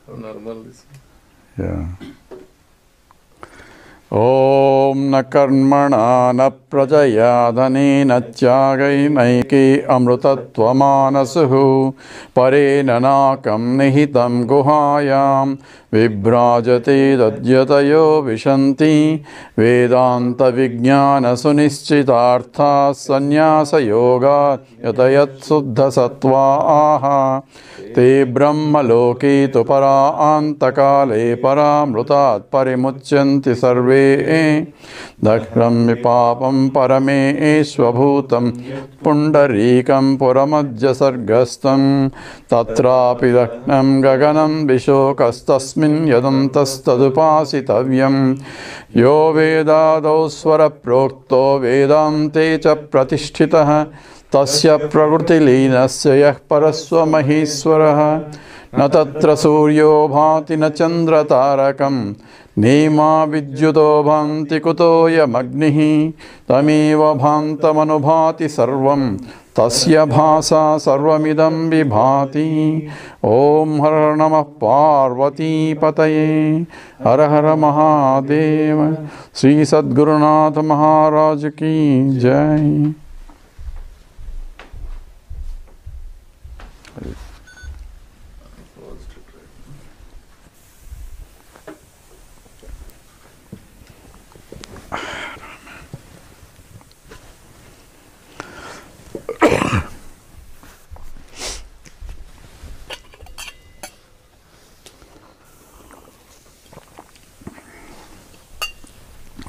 Normal. Yeah. Om na karmana na prajaya dhanena tyagai naiki amrutatva manasuhu parena nakam nihitam guhayam vibrajate dadyatayo vishanti vedanta vijnana sunischitartha sanyasa yoga yatayat suddha sattva aha te brahma loke tu para antakale paramrutat parimucyanti sarve dakram vipapam parame svabhutam pundarikam puramajya sargastam tatrapi daknam gaganam vishokastasmin yadantastadupaasitavyam yo vedadau svara prokto vedante cha pratisthitah tasya prakriti līnasya yah parasva maheswarah na tatra suryo bhati na chandra tarakam nema vidyuto bhanti kuto yamagnihi tameva bhantam anubhati sarvam tasya bhasa sarvamidam vibhati om har namah parvati pataye har har mahadeva Sri Sadgurunath Maharaj ki jai.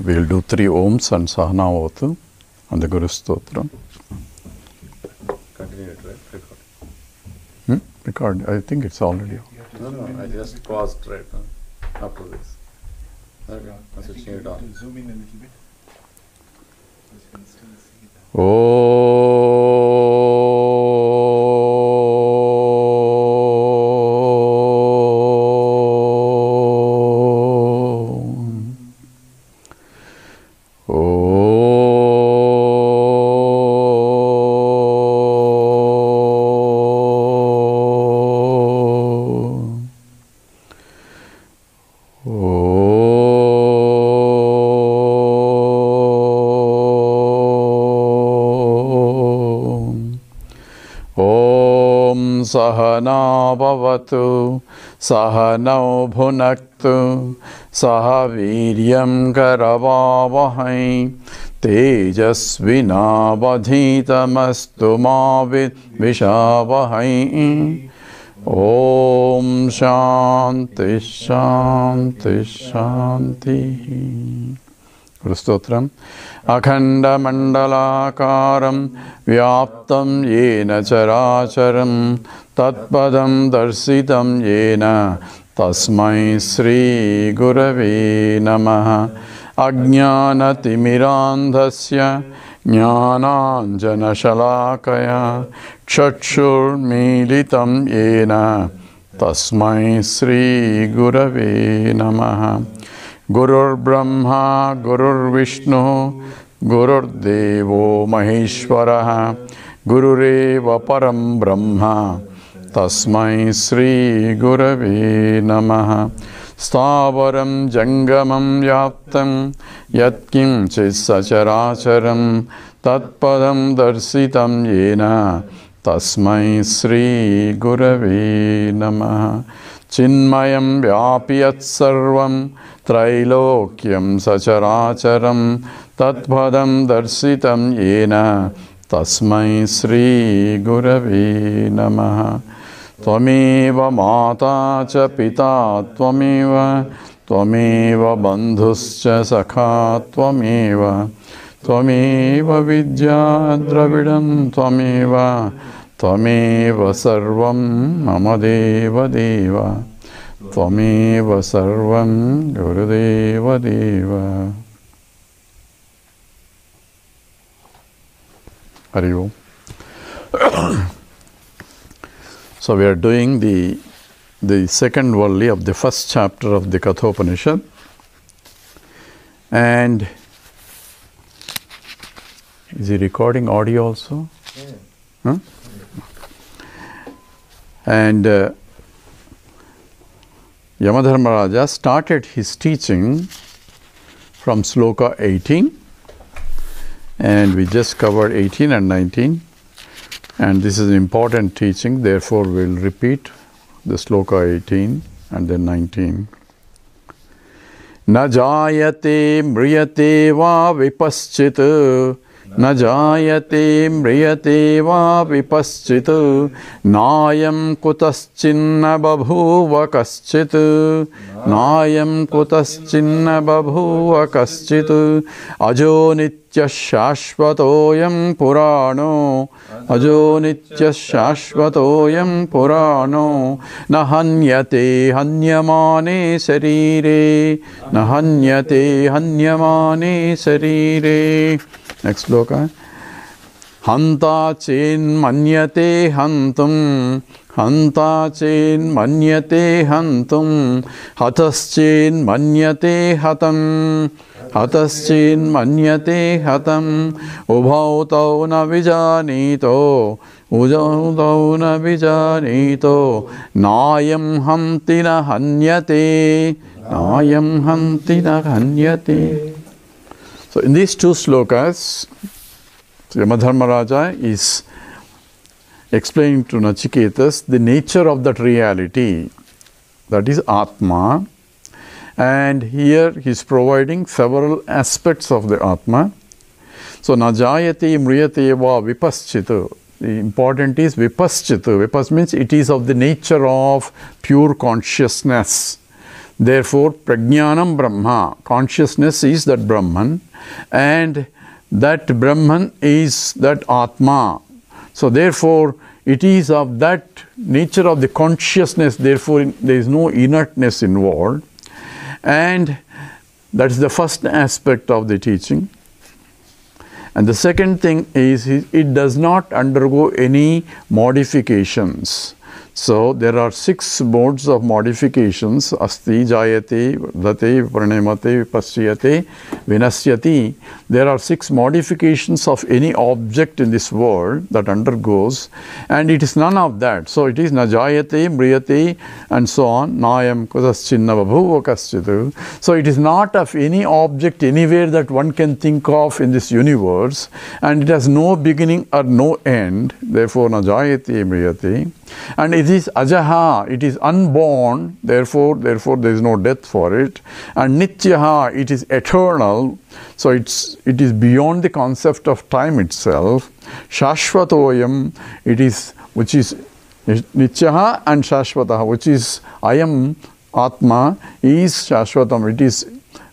We'll do 3 Oms and Sahanavatu on the Guru Stotra. Continue it, right? Record. Record. I think it's already. No, I just paused right after this. Okay, I'm switching it on. Zoom in a little bit. Sahana bhavatu, sahanau bhunaktu, sahaviryam karavavahai, tejasvina vadhitamastu ma vidvishavahai. Om Shanti Shanti Shanti. Guru Stotram. Akhanda mandalakaram vyaptam yena characharam tatpadam darsitam yena tasmai Sri Gurave Namaha. Ajnana timirandhasya jnananjana shalakaya chakshur militam yena tasmai Sri Gurave Namaha. Gurur Brahma, Gurur Vishnu, Gurur Devo Maheshwaraha, Gurureva Param Brahma, Tasmai Sri Gurave Namaha. Stavaram Jangamam Yaptam, Yatkim Chissacharacharam, Tatpadam Darsitam Yena, Tasmai Sri Gurave Namaha. Chinmayam Vyapiyat Sarvam, Trailokyam Sacharacharam, Tatpadam Darsitam Yena, Tasmai Sri Gurave Namaha. Tvameva Mata cha Pita Tvameva, Tvameva Bandhuscha Sakha Tvameva, Tvameva Vidya Dravidam Tvameva, Tvameva Sarvam Mama Deva Deva, Tvameva Sarvam Gurudeva Deva. Hari Om. So we are doing the second volley of the first chapter of the Kathopanishad, and is he recording audio also? Yeah. Huh? And Yamadharmaraja started his teaching from sloka 18, and we just covered 18 and 19, and this is an important teaching, therefore we'll repeat the sloka 18 and then 19. Na jayate mriyate va vipaschit, na jayate mriyate va vipaschit, nayam kutaschinna babhuva kaschit, nayam kutaschinna babhuva kaschit, ajo nitya shashvatoyam purano, ajo nitya shashvatoyam purano, na hanyate hanyamane sarire, na hanyate hanyamane sarire. Next sloka. Hanta chen manyate hantum, hanta chen manyate hantum, hatas chen manyate hatam, hatas chen manyate hatam, ubhautau na vijanito, ubhautau na vijanito, nayam hanti na hanyate, nayam hanti na hanyate. So in these two slokas, Yamadharmaraja is explaining to Nachiketas the nature of that reality, that is Atma, and here he is providing several aspects of the Atma. So najayate mriyate va vipaschita. The important is vipaschita. Vipas means it is of the nature of pure consciousness. Therefore, prajnanam brahma, consciousness is that Brahman, and that Brahman is that Atma. So therefore, it is of that nature of the consciousness, therefore there is no inertness involved. And that is the first aspect of the teaching. And the second thing is, it does not undergo any modifications. So there are 6 modes of modifications: asti, jayate, vardhate, pranamate, vipasyate, vinasyati. There are 6 modifications of any object in this world that undergoes, and it is none of that. So it is najayate, mriyate, and so on. Nayam kudaschinna babhuva kaschit. So it is not of any object anywhere that one can think of in this universe, and it has no beginning or no end. Therefore, najayate, mriyate. And it is ajaha, it is unborn, therefore there is no death for it. And nityaha, it is eternal, so it is beyond the concept of time itself. Shashvatoyam, it is, which is nityaha and shashvataha, which is ayam atma is shashvatam, it is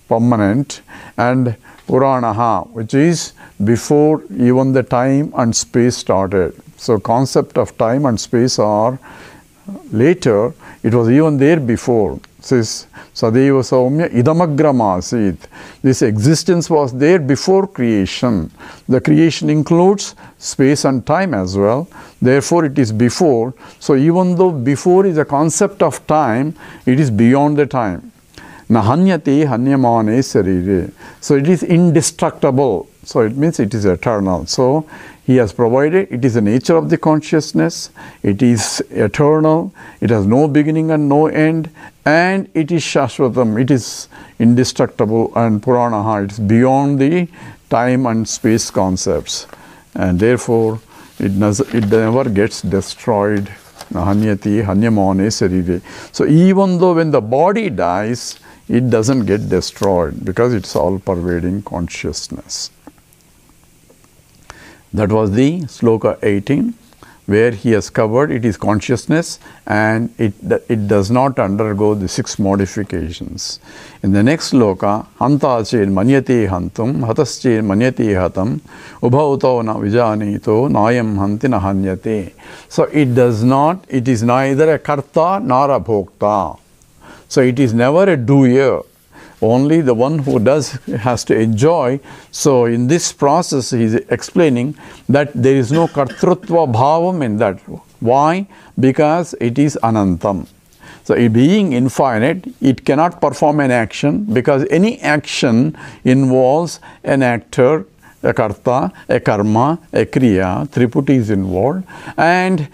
permanent. And puranaha, which is before even the time and space started. So concept of time and space are later, it was even there before. Says Sadeva Saumya idamagramasit. This existence was there before creation. The creation includes space and time as well. Therefore it is before. So even though before is a concept of time, it is beyond the time. Nahanyate hanyamane sarire. So it is indestructible. So it means it is eternal. So he has provided, it is the nature of the consciousness, it is eternal, it has no beginning and no end, and it is shashvatam, it is indestructible, and puranaha, it is beyond the time and space concepts, and therefore it never gets destroyed. Nahanyati hanyamane sarire. So even though when the body dies, it doesn't get destroyed because it's all pervading consciousness. That was the sloka 18, where he has covered it is consciousness and it does not undergo the 6 modifications. In the next sloka, hanta chen manyate hantum, hatas chen manyate hatam, ubhautau na vijanito, nayam hanti na hanyate. So it does not, it is neither a karta nor a bhokta. So it is never a doer. Only the one who does has to enjoy. So in this process he is explaining that there is no kartrutva bhavam in that. Why? Because it is anantam. So it being infinite, it cannot perform an action, because any action involves an actor, a karta, a karma, a kriya, triputi is involved, and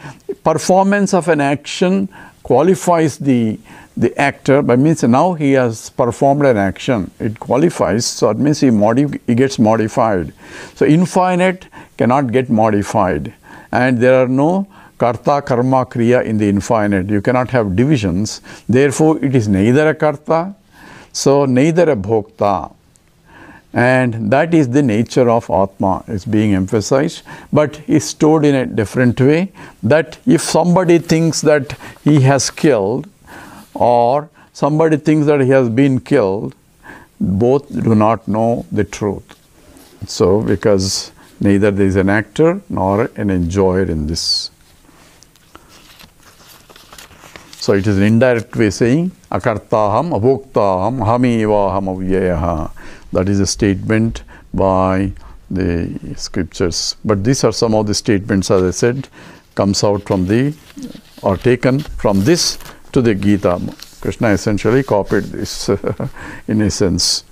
performance of an action qualifies the the actor, but means now he has performed an action. It qualifies, so it means he gets modified. So infinite cannot get modified, and there are no karta, karma, kriya in the infinite. You cannot have divisions. Therefore, it is neither a karta, so neither a bhokta. And that is the nature of Atma, is being emphasized, but is stored in a different way, that if somebody thinks that he has killed, or somebody thinks that he has been killed, both do not know the truth. So, because neither there is an actor nor an enjoyer in this. So, it is an indirect way saying, akartaham, abhoktaham, aham avyayaha. That is a statement by the scriptures. But these are some of the statements, as I said, comes out from the, or taken from this to the Gita. Krishna essentially copied this in a sense.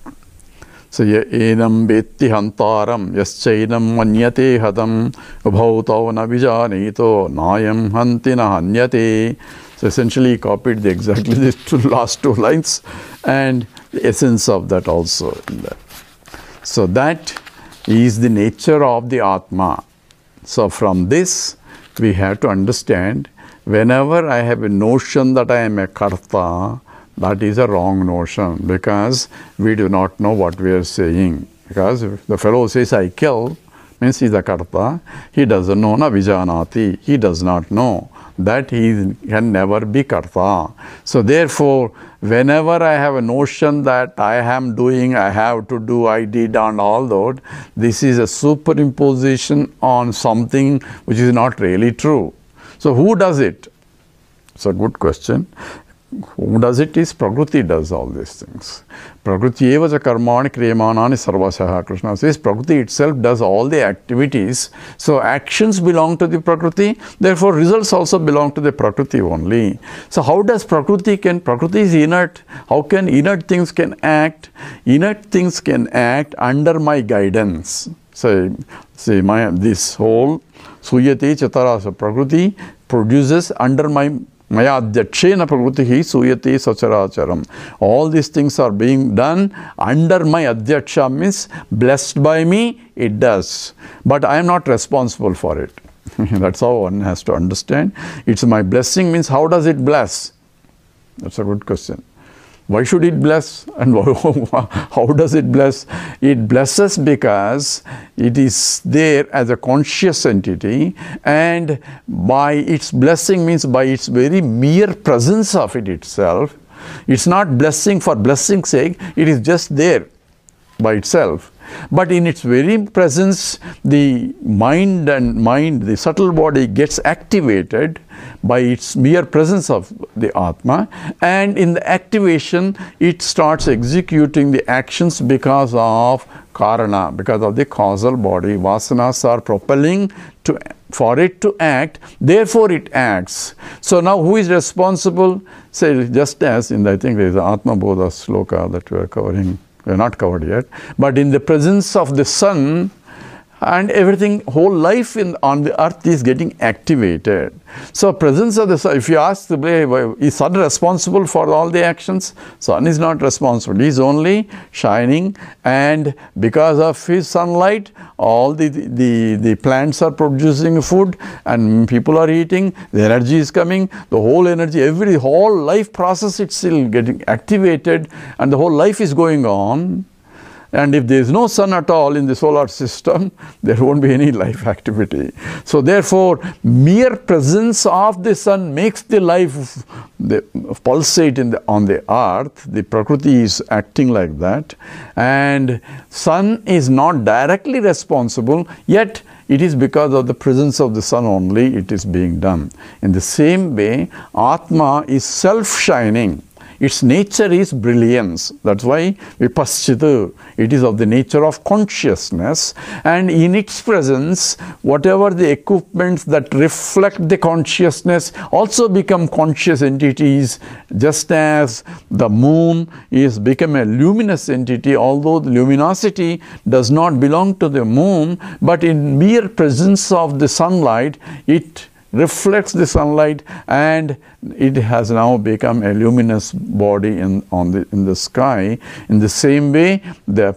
So, enam vetti hantaram, yaschainam manyate hadam, ubhautau na vijanito, nayam hantina hanyate. So, essentially he copied exactly the last two lines and the essence of that also in that. So, that is the nature of the Atma. So, from this we have to understand, whenever I have a notion that I am a karta, that is a wrong notion, because we do not know what we are saying. Because if the fellow says I kill, means he is a karta, he doesn't know na vijanati, he does not know that he can never be karta. So therefore, whenever I have a notion that I am doing, I have to do, I did, and all that, this is a superimposition on something which is not really true. So who does it? It's a good question. Who does it is Prakriti does all these things. Prakriti evaja karmani kriyamanani sarvashaha. Krishna says Prakriti itself does all the activities. So actions belong to the Prakriti, therefore results also belong to the Prakriti only. So how does Prakriti is inert. How can inert things can act? Inert things can act under my guidance. So see this whole suyate chatarasa Prakriti produces under my Maya adhyakshena prakritihi suyate sacharacharam. All these things are being done under my adhyaksha, means blessed by me, it does. But I am not responsible for it. That's how one has to understand. It's my blessing, means how does it bless? That's a good question. Why should it bless, and how does it bless? It blesses because it is there as a conscious entity, and by its blessing, means by its very mere presence of it itself. It's not blessing for blessing's sake, it is just there by itself. But in its very presence, the mind, the subtle body gets activated by its mere presence of the Atma, and in the activation, it starts executing the actions because of Karana, because of the causal body. Vasanas are propelling for it to act, therefore it acts. So now who is responsible? Say, just as in I think there is an Atma Bodha sloka that we are covering. We are not covered yet, but in the presence of the sun, and everything, whole life on the earth is getting activated. So presence of the sun, if you ask the way, is sun responsible for all the actions? Sun is not responsible. He is only shining, and because of his sunlight, all the plants are producing food, and people are eating, the energy is coming, the whole energy, whole life process is still getting activated, and the whole life is going on. And if there is no sun at all in the solar system, there won't be any life activity. So therefore, mere presence of the sun makes the life pulsate on the earth. The Prakriti is acting like that. And sun is not directly responsible, yet it is because of the presence of the sun only it is being done. In the same way, Atma is self-shining. Its nature is brilliance. That's why vipaschita. It is of the nature of consciousness, and in its presence, whatever the equipments that reflect the consciousness also become conscious entities, just as the moon is become a luminous entity, although the luminosity does not belong to the moon, but in mere presence of the sunlight, it reflects the sunlight, and it has now become a luminous body in the sky. In the same way, the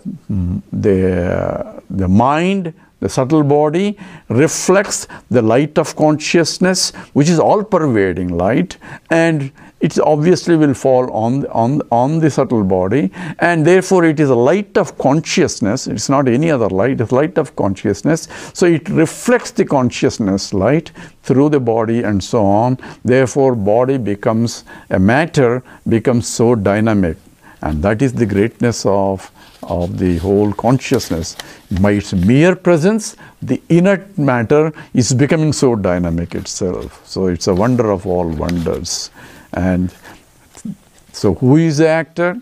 mind, the subtle body, reflects the light of consciousness, which is all pervading light, and it obviously will fall on the subtle body, and therefore it is a light of consciousness. It's not any other light, it's light of consciousness. So it reflects the consciousness light through the body and so on. Therefore body becomes, a matter becomes so dynamic, and that is the greatness of the whole consciousness. By its mere presence, the inert matter is becoming so dynamic itself. So it's a wonder of all wonders. And so who is the actor?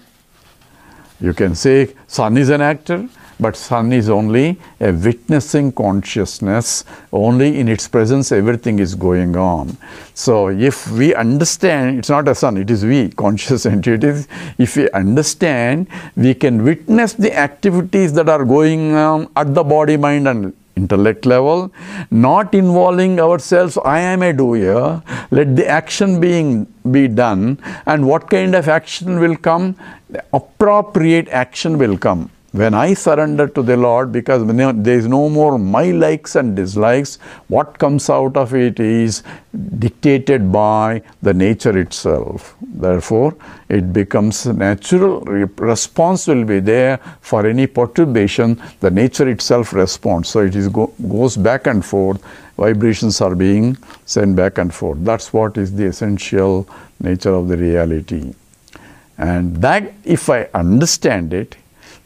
You can say sun is an actor, but sun is only a witnessing consciousness. Only in its presence everything is going on. So if we understand, it's not a sun, it is we, conscious entities. If we understand, we can witness the activities that are going on at the body, mind and intellect level, not involving ourselves. I am a doer, let the action be done, and what kind of action will come? The appropriate action will come. When I surrender to the Lord, because there is no more my likes and dislikes, what comes out of it is dictated by the nature itself. Therefore, it becomes natural. Response will be there for any perturbation. The nature itself responds. So it goes back and forth. Vibrations are being sent back and forth. That's what is the essential nature of the reality. And that, if I understand it,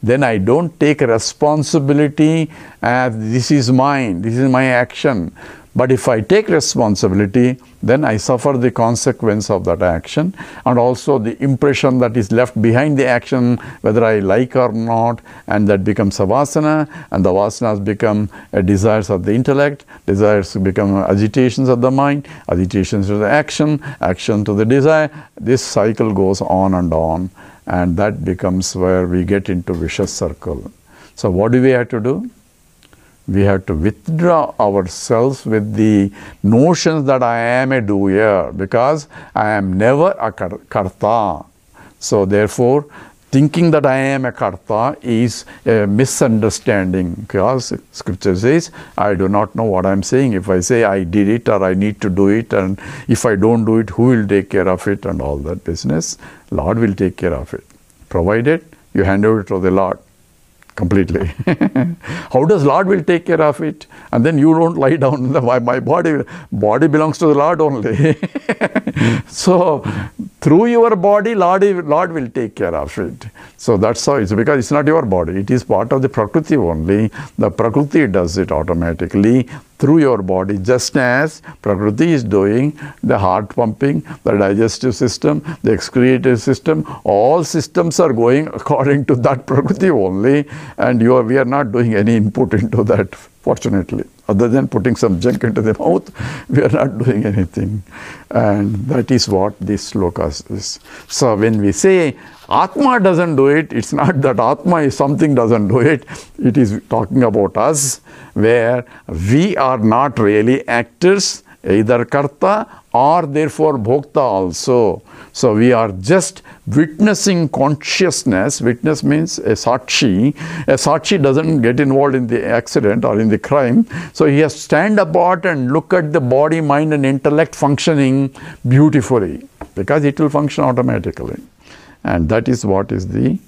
then I don't take responsibility as this is mine, this is my action. But if I take responsibility, then I suffer the consequence of that action, and also the impression that is left behind the action, whether I like or not, and that becomes a vasana, and the vasanas become desires of the intellect, desires become agitations of the mind, agitations to the action, action to the desire. This cycle goes on, and that becomes where we get into vicious circle. So what do we have to do? We have to withdraw ourselves with the notions that I am a doer, because I am never a karta. So therefore, thinking that I am a karta is a misunderstanding, because scripture says, I do not know what I am saying. If I say I did it or I need to do it, and if I don't do it, who will take care of it and all that business? Lord will take care of it, provided you hand over to the Lord completely. How does Lord will take care of it? And then you don't lie down. My body belongs to the Lord only. So through your body, Lord will take care of it. So that's how it's, because it's not your body. It is part of the Prakriti only. The Prakriti does it automatically through your body, just as Prakriti is doing the heart pumping, the digestive system, the excretive system. All systems are going according to that Prakriti only, and we are not doing any input into that, fortunately. Other than putting some junk into the mouth, we are not doing anything. And that is what this sloka is. So when we say Atma doesn't do it, it's not that Atma is something doesn't do it. It is talking about us, where we are not really actors, either karta or therefore bhokta also. So we are just witnessing consciousness. Witness means a sakshi. A sakshi doesn't get involved in the accident or in the crime. So he has to stand apart and look at the body, mind and intellect functioning beautifully, because it will function automatically. And that is what is the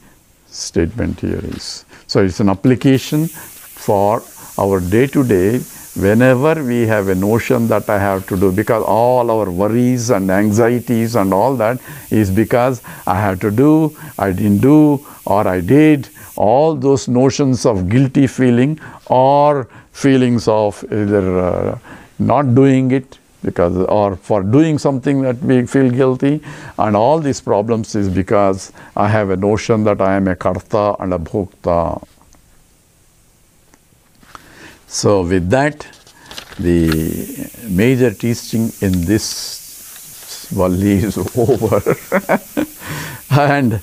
statement here is. So it's an application for our day-to-day. Whenever we have a notion that I have to do, because all our worries and anxieties and all that is because I have to do, I didn't do, or I did, all those notions of guilty feeling or feelings of either not doing it, because or for doing something that we feel guilty, and all these problems is because I have a notion that I am a karta and a bhokta. So with that, the major teaching in this Valli is over. And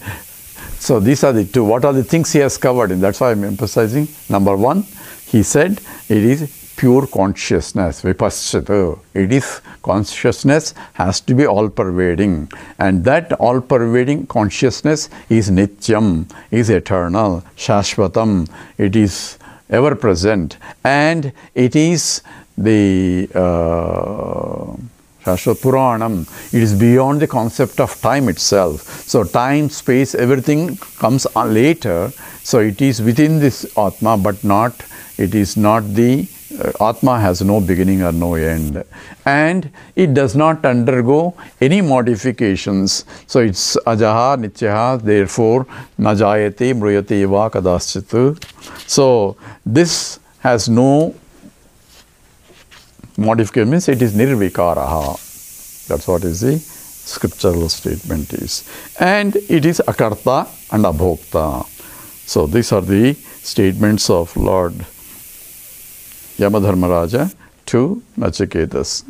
so these are the two. What are the things he has covered? And that's why I'm emphasizing. Number one, he said it is pure consciousness, vipassata. It is consciousness has to be all-pervading, and that all-pervading consciousness is nityam, is eternal, shashvatam. It is ever present, and it is the Shashvat Puranam. It is beyond the concept of time itself. So time, space, everything comes later. So it is within this Atma, but not, it is not the, Atma has no beginning or no end. And it does not undergo any modifications. So it's ajaha, nityaha, therefore najayate, mruyate va kadaschit. So this has no modification, means it is nirvikaraha. That's what is the scriptural statement is. And it is akarta and abhokta. So these are the statements of Lord Yamadharmaraja to Nachiketas.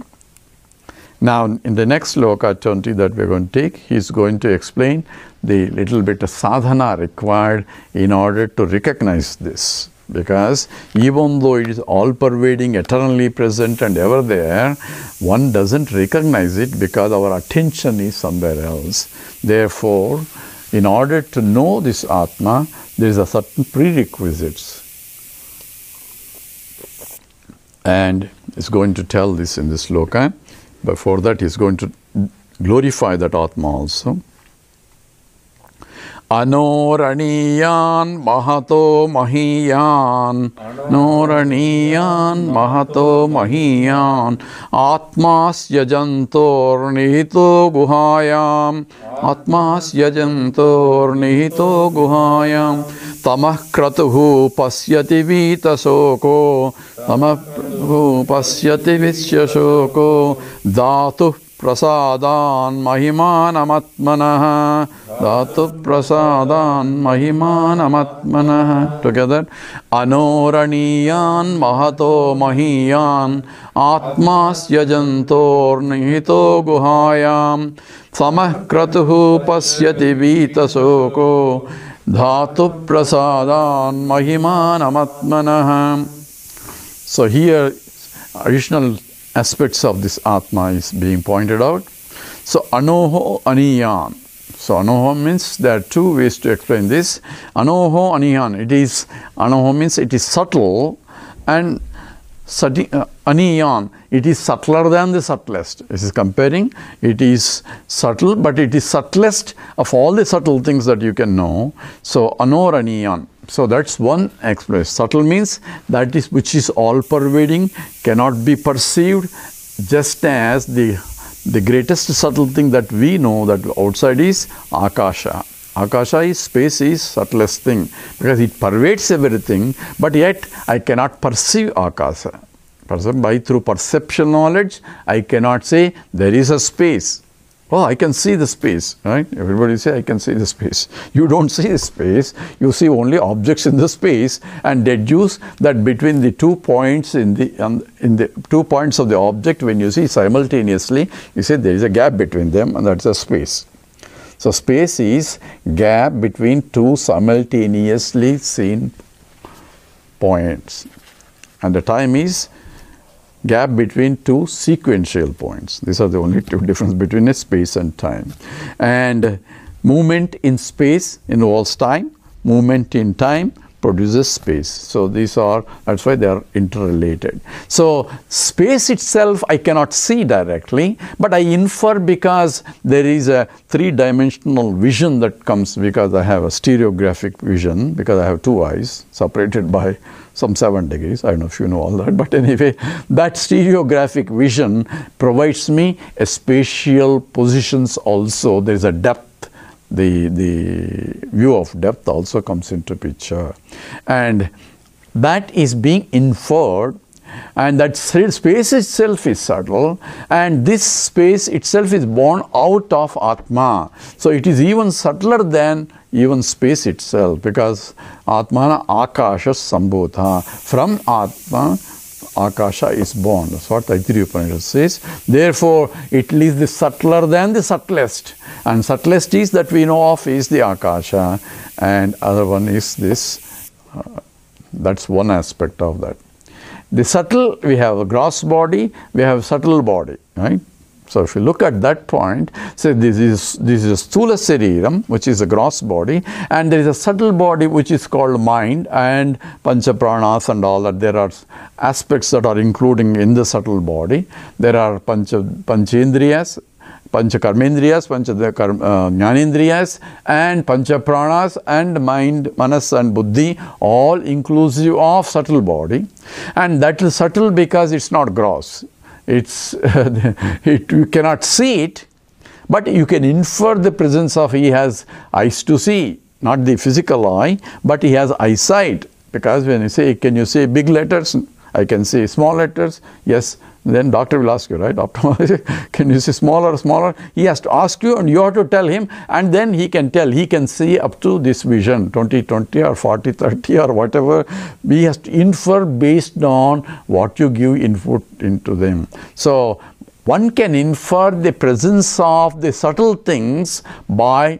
Now in the next sloka 20 that we are going to take, he is going to explain the little bit of sadhana required in order to recognize this. Because even though it is all-pervading, eternally present and ever there, one doesn't recognize it because our attention is somewhere else. Therefore, in order to know this Atma, there is a certain prerequisites. And he's going to tell this in this sloka. Before that, he's going to glorify that Atma also. Anoraniyan mahato mahiyan, Noraniyan mahato mahiyan, Atmasya jantor nihito guhayam, Atmasya jantor nihito guhayam, Tamah kratuhu pasyati vita soko, Tamah pasyati vitsya soko, Dhatu prasadan mahimanamatmanah, Dhatu prasadan mahimanamatmanah. Together. Anoraniyan mahato mahiyan, Atmasya jantor nihito guhayam, Samah kratuhu pasyati vita soko, Dhatu prasadan mahimanamatmanah. So here additional aspects of this Atma is being pointed out. So anoho aniyan. So anoho means there are two ways to explain this. Anoho aniyan. It is, anoho means it is subtle, and aniyan, it is subtler than the subtlest. This is comparing, it is subtle, but it is subtlest of all the subtle things that you can know. So anoraniyan. So that's one explanation. Subtle means that is which is all-pervading, cannot be perceived, just as the greatest subtle thing that we know that outside is Akasha. Akasha is space, is subtlest thing because it pervades everything, but yet I cannot perceive Akasha. Through perceptual knowledge, I cannot say there is a space. Oh, I can see the space, right? Everybody say, I can see the space. You don't see the space. You see only objects in the space and deduce that between the 2 points in the 2 points of the object, when you see simultaneously, you say there is a gap between them, and that's a space. So space is gap between two simultaneously seen points, and the time is gap between two sequential points. These are the only two difference between a space and time. And movement in space involves time, movement in time produces space. So these are, that's why they are interrelated. So space itself I cannot see directly, but I infer because there is a three-dimensional vision that comes because I have a stereographic vision, because I have two eyes separated by some 7 degrees. I don't know if you know all that, but anyway, that stereographic vision provides me a spatial positions also. There is a depth. The view of depth also comes into picture, and that is being inferred, and that space itself is subtle, and this space itself is born out of Atma. So it is even subtler than even space itself, because Atmana Akasha Sambhota. From Atma, Akasha is born. That's what Taittiriya Upanishad says. Therefore, it is the subtler than the subtlest. And subtlest is that we know of is the Akasha, and other one is this. That's one aspect of that. the subtle, we have a gross body, we have subtle body, right? So if you look at that point, say this is Sthula Sariram, which is a gross body, and there is a subtle body which is called mind and Pancha Pranas and all that. There are aspects that are including in the subtle body. There are Panchendriyas, Pancha Karmendriyas, Pancha Jnanendriyas, and Pancha Pranas and mind, Manas and Buddhi, all inclusive of subtle body. And that is subtle because it's not gross. It's you cannot see it, but you can infer the presence of. He has eyes to see, not the physical eye, but he has eyesight. Because when you say, can you say big letters? I can say small letters. Yes. Then doctor will ask you, right? Can you say smaller? He has to ask you, and you have to tell him, and then he can tell. He can see up to this vision, 20/20 or 40/30 or whatever. He has to infer based on what you give input into them. So one can infer the presence of the subtle things by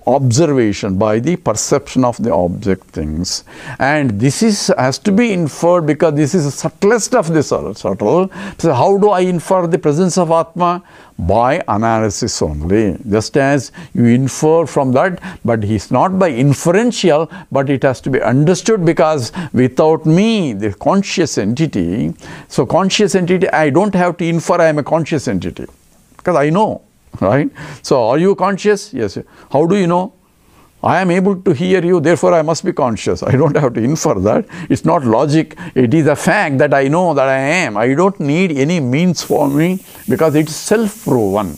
observation, by the perception of the object things, and this has to be inferred because this is the subtlest of the subtle. So how do I infer the presence of Atma? By analysis only. Just as you infer from that, but it's not by inferential, but it has to be understood, because without me, the conscious entity, so conscious entity, I don't have to infer I am a conscious entity, because I know. Right? So, are you conscious? Yes. How do you know? I am able to hear you, therefore I must be conscious. I don't have to infer that. It's not logic. It is a fact that I know that I am. I don't need any means for me, because it's self-proven.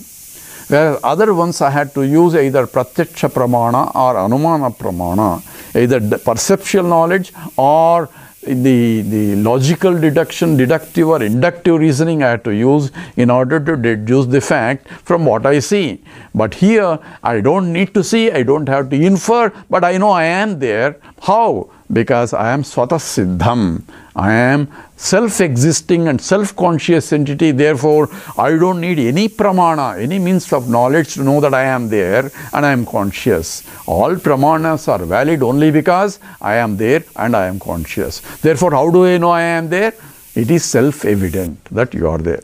Whereas other ones I had to use either pratyaksha pramana or anumana pramana, either the perceptual knowledge or the logical deduction, deductive or inductive reasoning I have to use in order to deduce the fact from what I see. But here I don't need to see, I don't have to infer, but I know I am there. How? Because I am swata siddham. I am self-existing and self-conscious entity. Therefore, I don't need any pramana, any means of knowledge to know that I am there and I am conscious. All pramanas are valid only because I am there and I am conscious. Therefore, how do I know I am there? It is self-evident that you are there.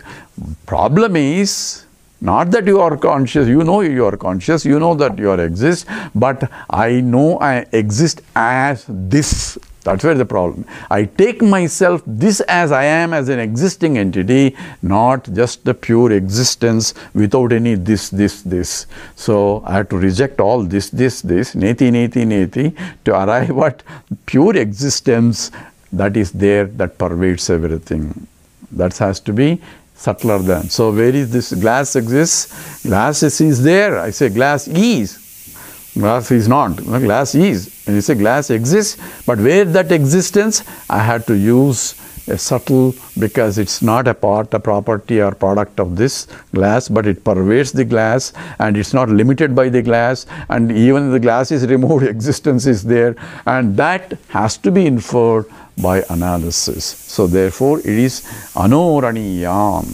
Problem is not that you are conscious, you know you are conscious, you know that you are exist, but I know I exist as this. That's where the problem. I take myself this as I am, as an existing entity, not just the pure existence without any this. So I have to reject all this, neti, to arrive at pure existence that is there, that pervades everything. That has to be subtler than. So where is this glass exists? Glass is there. I say glass is. Glass is not. Glass is. When you say glass exists, but where that existence, I had to use a subtle, because it's not a property or product of this glass, but it pervades the glass, and it's not limited by the glass, and even if the glass is removed, existence is there, and that has to be inferred by analysis. So therefore it is anoraniyam,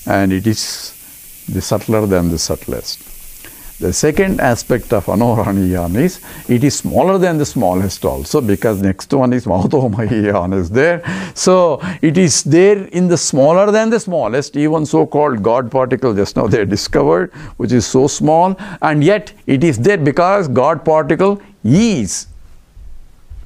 and it is the subtler than the subtlest. The second aspect of anoraniyam is it is smaller than the smallest also, because next one is mahatomahiyan is there. So it is there in the smaller than the smallest, even so-called God particle just now they discovered, which is so small, and yet it is there because God particle is.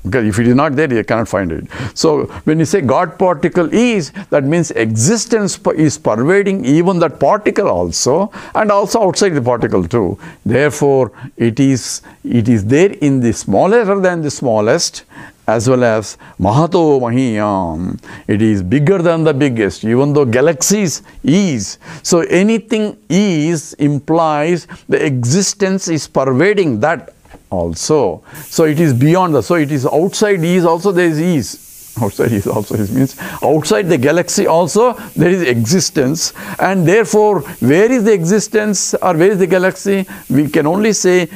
Because if it is not there, you cannot find it. So when you say God particle is, that means existence is pervading even that particle also, and also outside the particle too. Therefore, it is there in the smaller than the smallest, as well as Mahato Mahiyam. It is bigger than the biggest, even though galaxies is. So anything is implies the existence is pervading that also. So it is beyond the, so it is outside is also there is ease. Outside is also is means outside the galaxy also there is existence, and therefore where is the existence or where is the galaxy? We can only say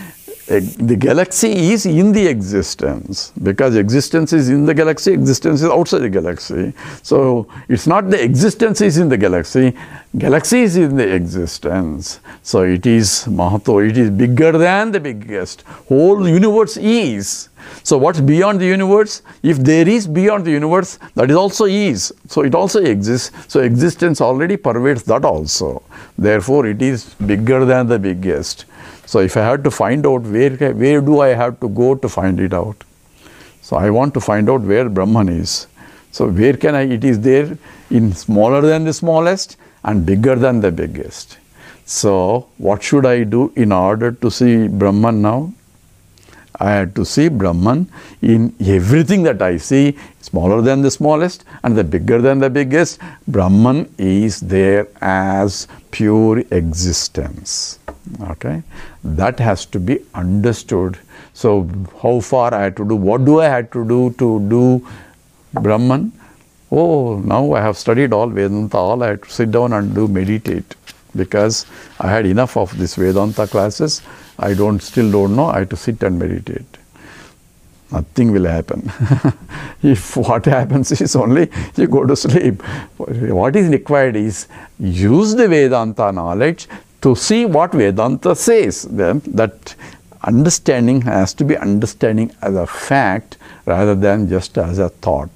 the galaxy is in the existence, because existence is in the galaxy, existence is outside the galaxy. So it's not the existence is in the galaxy, galaxy is in the existence. So it is Mahato, it is bigger than the biggest. Whole universe is. So what's beyond the universe? If there is beyond the universe, that is also is. So it also exists. So existence already pervades that also. Therefore it is bigger than the biggest. So if I had to find out where do I have to go to find it out? So I want to find out where Brahman is. So where can I? It is there in smaller than the smallest and bigger than the biggest. So what should I do in order to see Brahman now? I had to see Brahman in everything that I see, smaller than the smallest and the bigger than the biggest. Brahman is there as pure existence. Okay, that has to be understood. So how far I had to do? What do I have to do Brahman? Oh, now I have studied all Vedanta. All I had to sit down and do meditate, because I had enough of this Vedanta classes. I still don't know. I have to sit and meditate. Nothing will happen. If what happens is only you go to sleep. What is required is use the Vedanta knowledge to see what Vedanta says. Then that understanding has to be understanding as a fact rather than just as a thought.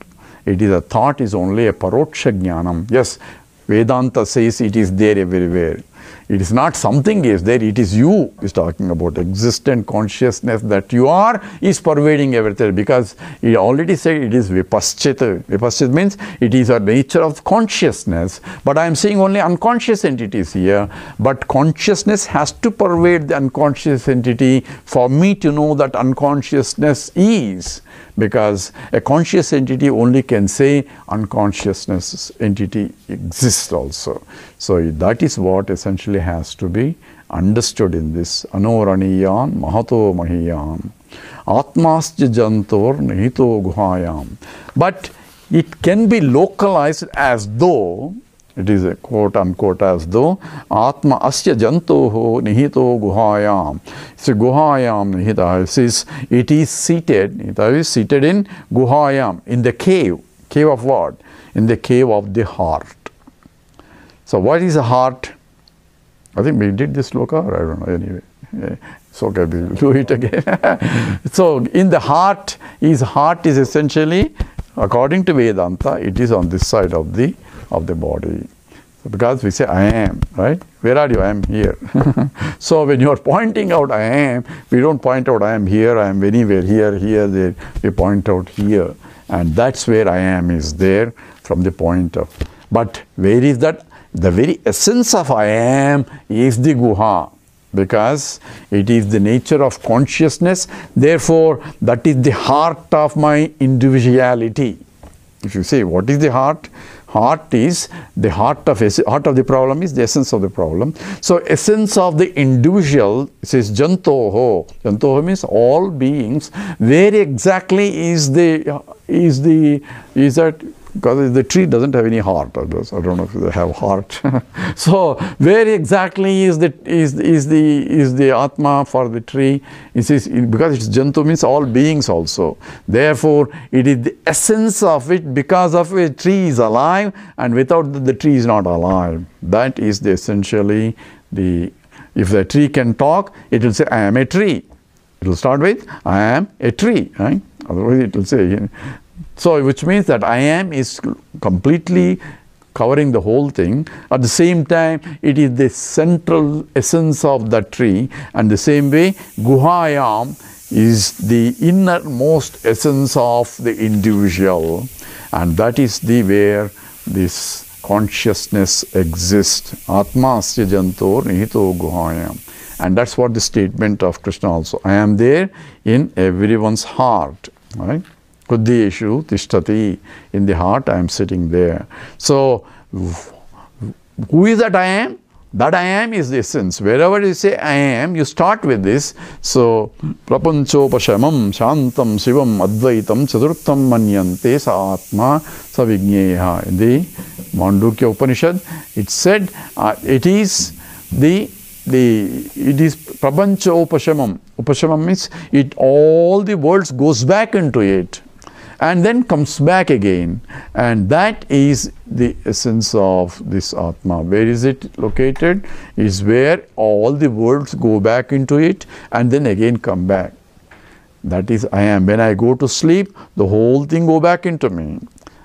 It is a thought is only a paroksha jnanam. Yes, Vedanta says it is there everywhere. It is not something is there, it is you is talking about. Existent consciousness that you are is pervading everything, because he already said it is vipaschita. Vipaschita means it is a nature of consciousness, but I am seeing only unconscious entities here. But consciousness has to pervade the unconscious entity for me to know that unconsciousness is, because a conscious entity only can say unconsciousness entity exists also. So that is what essentially has to be understood in this. Anoraniyan mahato mahiyam atmasya jantor nihito guhayam. But it can be localized as though, it is a quote unquote as though, atma asya jantoho nihito guhayam. So guhayam nihita, it is seated in guhayam, in the cave. Cave of what? In the cave of the heart. So what is a heart? I think we did this sloka, or I don't know, anyway. It's okay, we'll do it again. So in the heart is essentially, according to Vedanta, it is on this side of the body. So because we say I am, right? Where are you? I am here. So when you are pointing out I am, we don't point out I am here, I am anywhere, here, there. We point out here. And that's where I am is there from the point of. But where is that? The very essence of I am is the guha, because it is the nature of consciousness. Therefore, that is the heart of my individuality. If you say, what is the heart? Heart is the heart of the problem is the essence of the problem. So essence of the individual says jantoho. Jantoho means all beings. Where exactly is that? Because the tree doesn't have any heart. I don't know if they have heart. So where exactly is the Atma for the tree? It says, because it's Jantu means all beings also. Therefore, it is the essence of it, because of which tree is alive, and without the tree is not alive. That is essentially the. If the tree can talk, it will say, I am a tree. It will start with, I am a tree. Right? Otherwise, it will say. So, which means that I am is completely covering the whole thing. At the same time, it is the central essence of the tree, and the same way, Guhayam is the innermost essence of the individual, and that is where this consciousness exists. Atmasya jantor nihito guhayam. And that's what the statement of Krishna also. I am there in everyone's heart. Right? Kuddheshu tishtati. In the heart I am sitting there. So, who is that I am? That I am is the essence. Wherever you say I am, you start with this. So, prapanchopashamam shantam shivam advaitam chaturtham manyante sa atma sa vigneha. In the Mandukya Upanishad, it said it is the it is prapancha upashamam. Upashamam means all the worlds goes back into it and then comes back again, and that is the essence of this Atma. Where is it located? Is where all the worlds go back into it and then again come back. That is I am. When I go to sleep, the whole thing go back into me.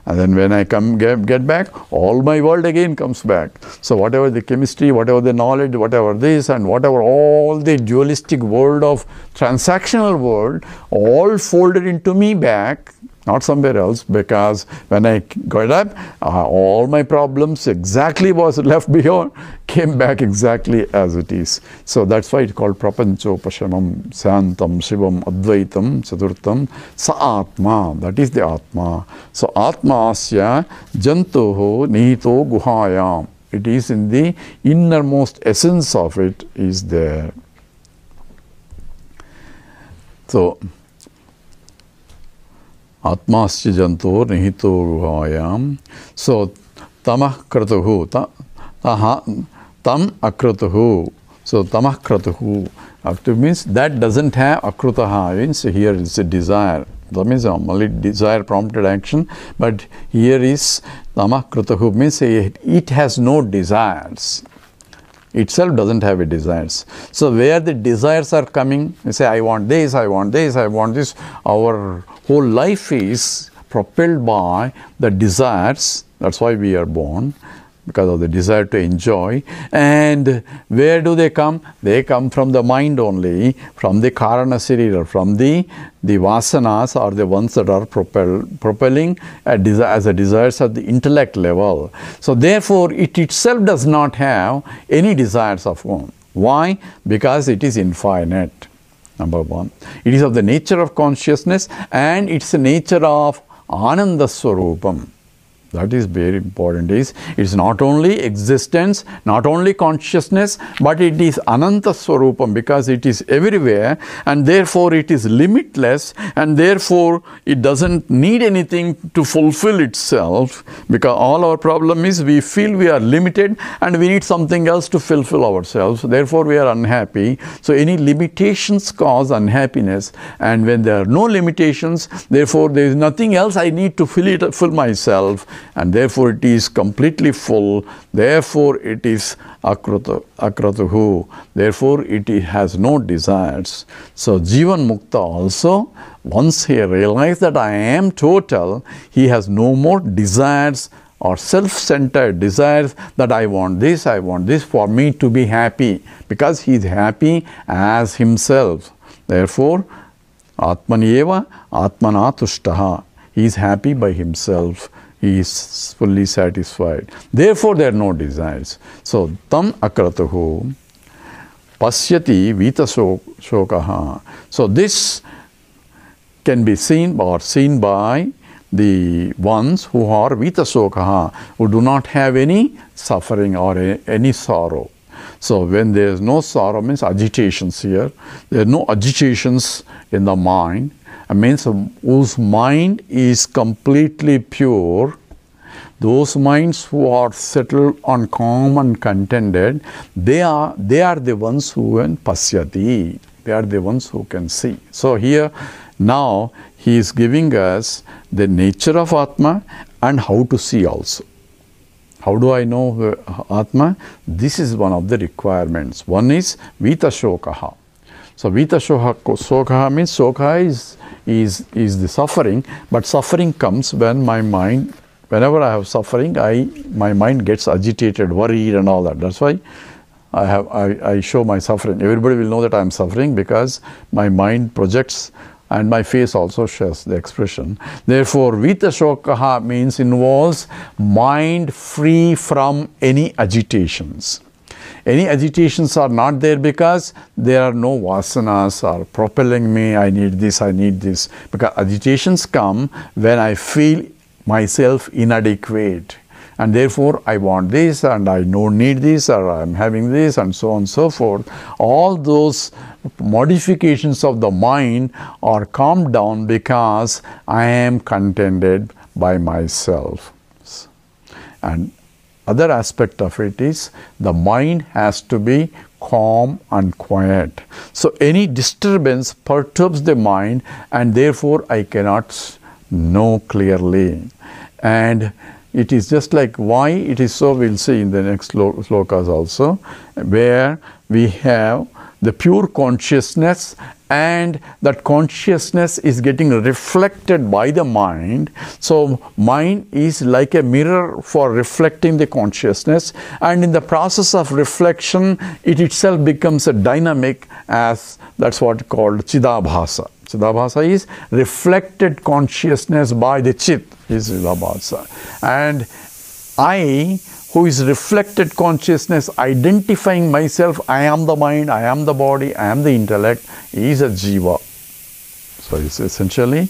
And then when I get back, all my world again comes back. So whatever the chemistry, whatever the knowledge, whatever this and whatever all the dualistic world of transactional world, all folded into me back, not somewhere else, because when I got up, all my problems exactly was left behind, came back exactly as it is. So that's why it's called Prapanchopashamam, Santam, Shivam, Advaitam, Chaturtham, Sa Atma, that is the Atma. So Atma Asya Jantoho Nihito Guhayam. It is in the innermost essence of it is there. So Atmasya janto nihito guhayam. So tamah kratuhu, tam akratuhu. So tamah kratuhu. Akruta means that doesn't have akrutaha. Means here is a desire. That means normally desire prompted action, but here is tamah kratuhu means it has no desires. Itself doesn't have a desires. So where the desires are coming, you say I want this, I want this, I want this. Our whole life is propelled by the desires. That's why we are born, because of the desire to enjoy. And where do they come? They come from the mind only, from the karana sarira, from the vasanas are the ones that are propelling as a desires at the intellect level. So therefore it itself does not have any desires of own. Why? Because it is infinite. Number one, it is of the nature of consciousness and it's the nature of Ananda Swarupam. That is very important. It's not only existence, not only consciousness, but it is Ananta Swarupam, because it is everywhere and therefore it is limitless and therefore it doesn't need anything to fulfill itself, because all our problem is we feel we are limited and we need something else to fulfill ourselves. Therefore we are unhappy. So any limitations cause unhappiness, and when there are no limitations, therefore there is nothing else I need to fill myself. And therefore it is completely full, therefore it is akratuhu, therefore it has no desires. So Jivan Mukta also, once he realized that I am total, he has no more desires or self-centered desires that I want this for me to be happy, because he is happy as himself. Therefore Atmanyeva Atmana Tushtaha, he is happy by himself. He is fully satisfied. Therefore, there are no desires. So, tam akratuhu pasyati vita shokaha. So, this can be seen by the ones who are vita shokaha, who do not have any suffering or any sorrow. So, when there is no sorrow, means agitations here. There are no agitations in the mind. Means whose mind is completely pure, those minds who are settled on calm and contented, they are the ones who can pasyati, they are the ones who can see. So here now he is giving us the nature of Atma and how to see also. How do I know Atma? This is one of the requirements. One is vita shokaha. So vita shokaha means shokaha is the suffering, but suffering comes when my mind, whenever I have suffering, my mind gets agitated, worried and all that. That's why I show my suffering. Everybody will know that I am suffering because my mind projects and my face also shows the expression. Therefore, vita shokaha means involves mind free from any agitations. Any agitations are not there because there are no vasanas are propelling me, I need this, because agitations come when I feel myself inadequate and therefore I want this and I don't need this, or I am having this, and so on and so forth. All those modifications of the mind are calmed down because I am contented by myself. And other aspect of it is the mind has to be calm and quiet. So any disturbance perturbs the mind, and therefore I cannot know clearly. And it is just like why it is so, we'll see in the next slokas also, where we have the pure consciousness, and that consciousness is getting reflected by the mind. So mind is like a mirror for reflecting the consciousness, and in the process of reflection it itself becomes a dynamic, as that's what called Chidabhasa. Chidabhasa is reflected consciousness by the Chit, is Chidabhasa. And I, who is reflected consciousness, identifying myself, I am the mind, I am the body, I am the intellect, is a jiva. So it's essentially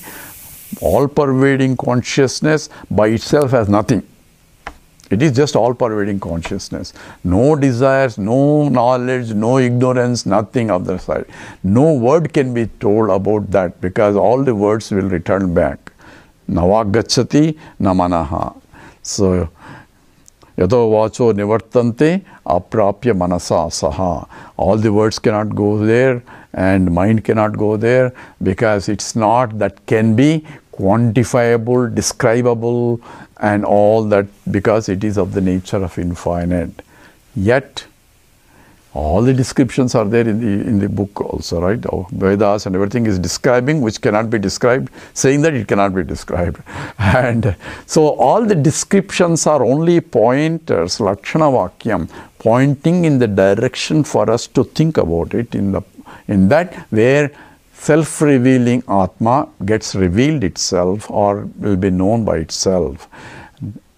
all-pervading consciousness by itself has nothing. It is just all-pervading consciousness. No desires, no knowledge, no ignorance, nothing of the side. No word can be told about that, because all the words will return back. Navagachati namanaha. So, Yato vacho nivartante aprapya manasa saha. All the words cannot go there, and mind cannot go there, because it's not that can be quantifiable, describable, and all that, because it is of the nature of infinite. Yet, all the descriptions are there in the book also, right? Vedas and everything is describing which cannot be described, saying that it cannot be described. And so all the descriptions are only pointers, lakshana vakyam, pointing in the direction for us to think about it, in that where self-revealing Atma gets revealed itself or will be known by itself.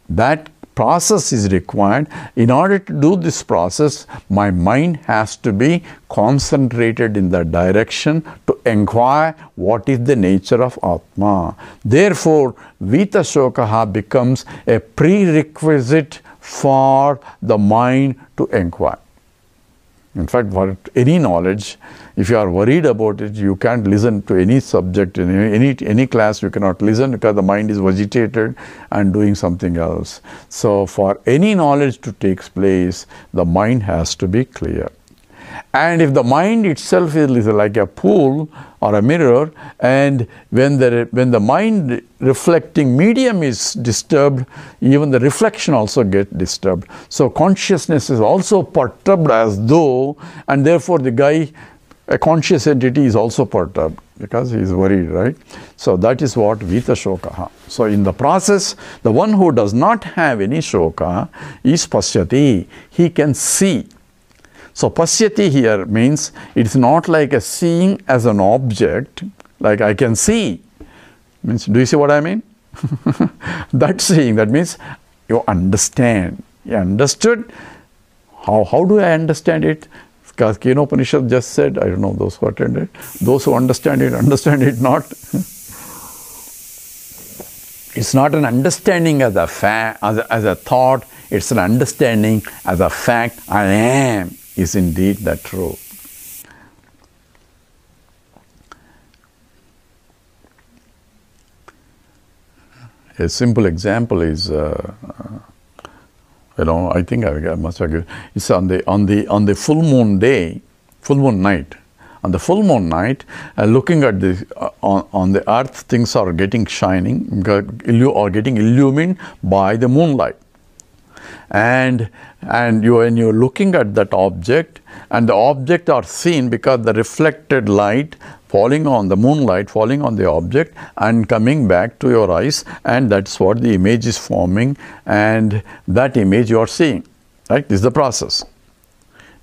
That process is required. In order to do this process, my mind has to be concentrated in that direction to inquire what is the nature of Atma. Therefore, Vita Shokaha becomes a prerequisite for the mind to inquire. In fact, for any knowledge, if you are worried about it, you can't listen to any subject, in any class you cannot listen, because the mind is agitated and doing something else. So for any knowledge to take place, the mind has to be clear. And if the mind itself is like a pool or a mirror, and when the mind reflecting medium is disturbed, even the reflection also gets disturbed. So consciousness is also perturbed as though, and therefore the guy, a conscious entity, is also perturbed because he is worried, right? So that is what Vita Shokaha. So in the process, the one who does not have any Shoka is Pasyati. He can see. So Pasyati here means it's not like a seeing as an object, like I can see. Means, do you see what I mean? That seeing, that means you understand. You understood. How do I understand it? Because Kathopanishad just said, I don't know those who attended, those who understand it not. It's not an understanding as a fact, as a thought. It's an understanding as a fact. I am. Is indeed that true? A simple example is, I think I must agree. It's on the full moon day, full moon night. On the full moon night, looking at the on the earth, things are getting shining, or getting illumined by the moonlight. And when you're looking at that object, and the object are seen because the reflected light falling on the moonlight, falling on the object and coming back to your eyes, and that's what the image is forming, and that image you are seeing, right? This is the process.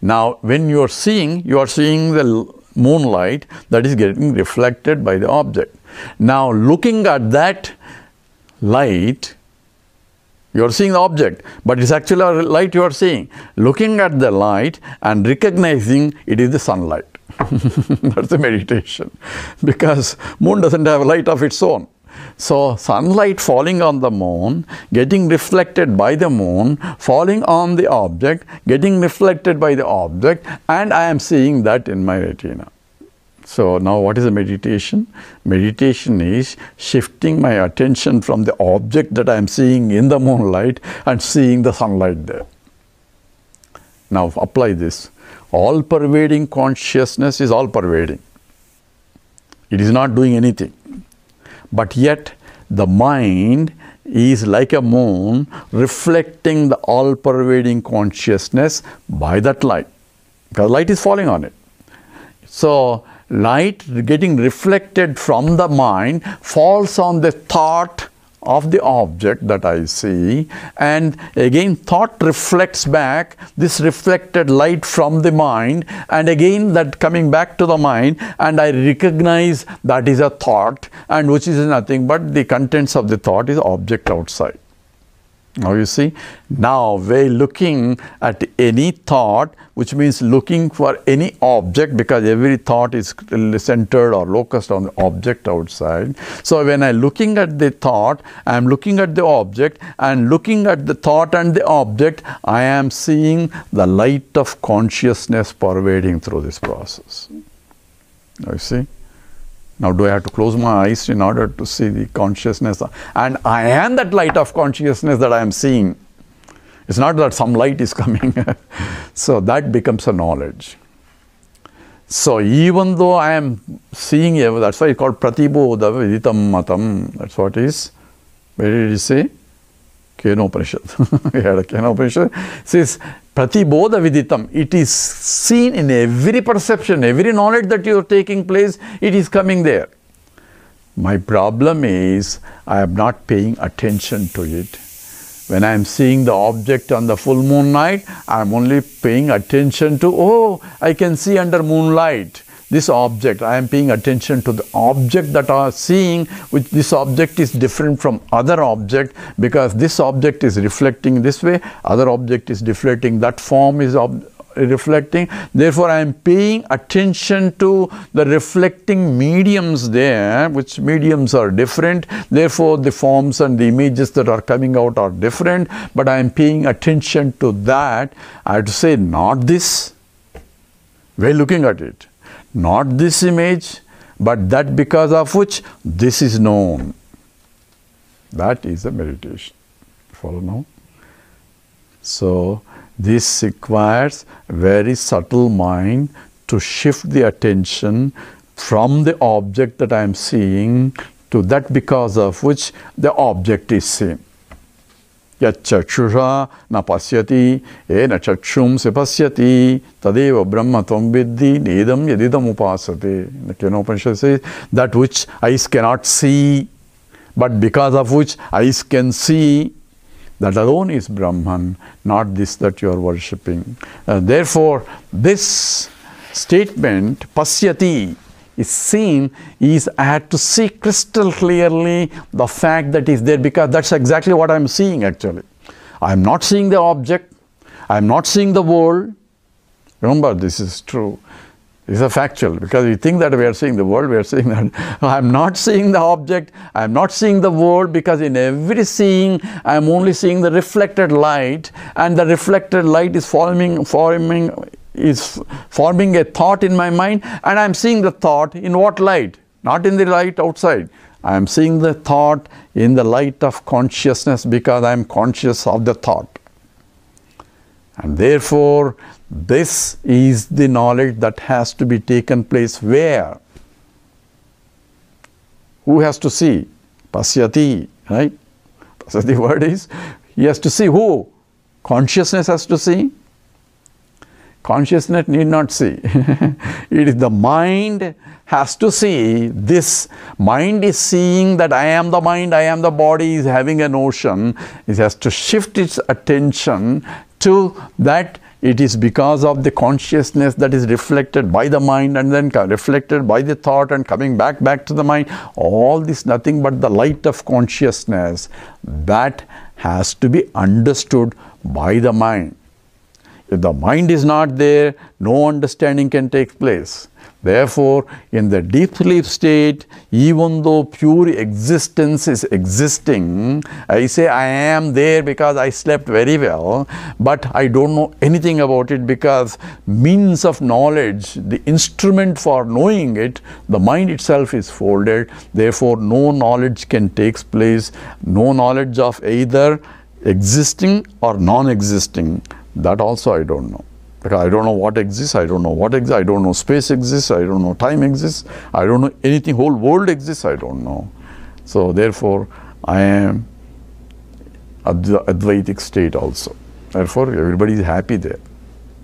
Now, when you are seeing the moonlight that is getting reflected by the object. Now, looking at that light, you are seeing the object, but it's actually a light you are seeing. Looking at the light and recognizing it is the sunlight. That's the meditation. Because moon doesn't have a light of its own. So sunlight falling on the moon, getting reflected by the moon, falling on the object, getting reflected by the object, and I am seeing that in my retina. So now what is the meditation? Meditation is shifting my attention from the object that I am seeing in the moonlight and seeing the sunlight there. Now apply this. all-pervading consciousness is all-pervading. It is not doing anything. But yet, the mind is like a moon reflecting the all-pervading consciousness by that light. Because light is falling on it. So, light getting reflected from the mind falls on the thought of the object that I see, and again thought reflects back this reflected light from the mind, and again that coming back to the mind, and I recognize that is a thought, and which is nothing but the contents of the thought is object outside. Now you see, now we're looking at any thought, which means looking for any object, because every thought is centered or locused on the object outside. So when I'm looking at the thought, I'm looking at the object, and looking at the thought and the object, I am seeing the light of consciousness pervading through this process. Now you see? Now do I have to close my eyes in order to see the consciousness? And I am that light of consciousness that I am seeing. It's not that some light is coming. So that becomes a knowledge. So even though I am seeing, that's why it's called pratibodha viditam matam. That's what is. Where did he say? Kathopanishad. We had a Kathopanishad. It says pratibodha viditam. It is seen in every perception, every knowledge that you are taking place, it is coming there. My problem is I am not paying attention to it. When I am seeing the object on the full moon night, I am only paying attention to, oh, I can see under moonlight this object. I am paying attention to the object that I am seeing, which this object is different from other object, because this object is reflecting this way, other object is deflecting, that form is reflecting. Therefore, I am paying attention to the reflecting mediums there, which mediums are different. Therefore, the forms and the images that are coming out are different, but I am paying attention to that. I have to say, not this. We're looking at it. Not this image, but that because of which this is known. That is a meditation. Follow now? So, this requires very subtle mind to shift the attention from the object that I am seeing to that because of which the object is seen. Yachachusha na pasyati ena chakshum se pasyati tadeva brahma tvam viddhi nedam yadidam upasate. The Kathopanishad says, that which eyes cannot see, but because of which eyes can see, that alone is Brahman, not this that you are worshipping. Therefore, this statement, pasyati, is seen, is I had to see crystal clearly the fact that is there, because that's exactly what I am seeing actually. I am not seeing the object, I am not seeing the world. Remember, this is true. This is a factual, because we think that we are seeing the world, we are seeing that I am not seeing the object, I am not seeing the world, because in every seeing I am only seeing the reflected light, and the reflected light is forming a thought in my mind, and I am seeing the thought in what light? Not in the light outside. I am seeing the thought in the light of consciousness, because I am conscious of the thought. And therefore, this is the knowledge that has to be taken place where? Who has to see? Pasyati, right? Pasyati word is, he has to see who? Consciousness has to see. Consciousness need not see. It is the mind has to see this. Mind is seeing that I am the mind, I am the body, is having a notion. It has to shift its attention to that. It is because of the consciousness that is reflected by the mind and then reflected by the thought and coming back to the mind. All this nothing but the light of consciousness that has to be understood by the mind. If the mind is not there, no understanding can take place. Therefore, in the deep sleep state, even though pure existence is existing, I say I am there because I slept very well, but I don't know anything about it, because means of knowledge, the instrument for knowing it, the mind itself is folded. Therefore, no knowledge can take place, no knowledge of either existing or non-existing. That also I don't know. Because I don't know what exists, I don't know what exists, I don't know space exists, I don't know time exists, I don't know anything, whole world exists, I don't know. So therefore, I am at the Advaitic state also. Therefore, everybody is happy there.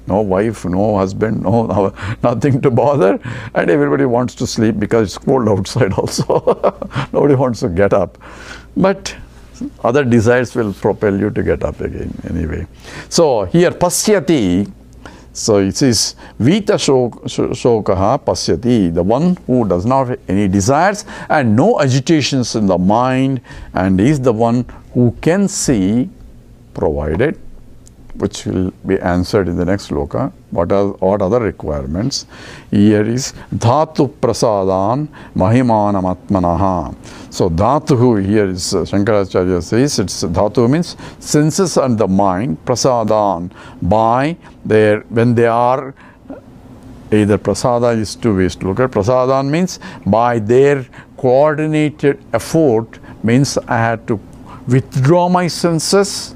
No wife, no husband, no nothing to bother, and everybody wants to sleep because it's cold outside also. Nobody wants to get up. But other desires will propel you to get up again anyway. So here, pasyati. So it says, Vita shokaha pasyati, the one who does not have any desires and no agitations in the mind, and is the one who can see, provided, which will be answered in the next sloka. What other requirements? Here is dhatu prasadan mahimanam atmanaha. So dhatu here is Shankaracharya says it's dhatu means senses and the mind, prasadan, by their, when they are either prasada is two ways to look at. Prasadan means by their coordinated effort, means I had to withdraw my senses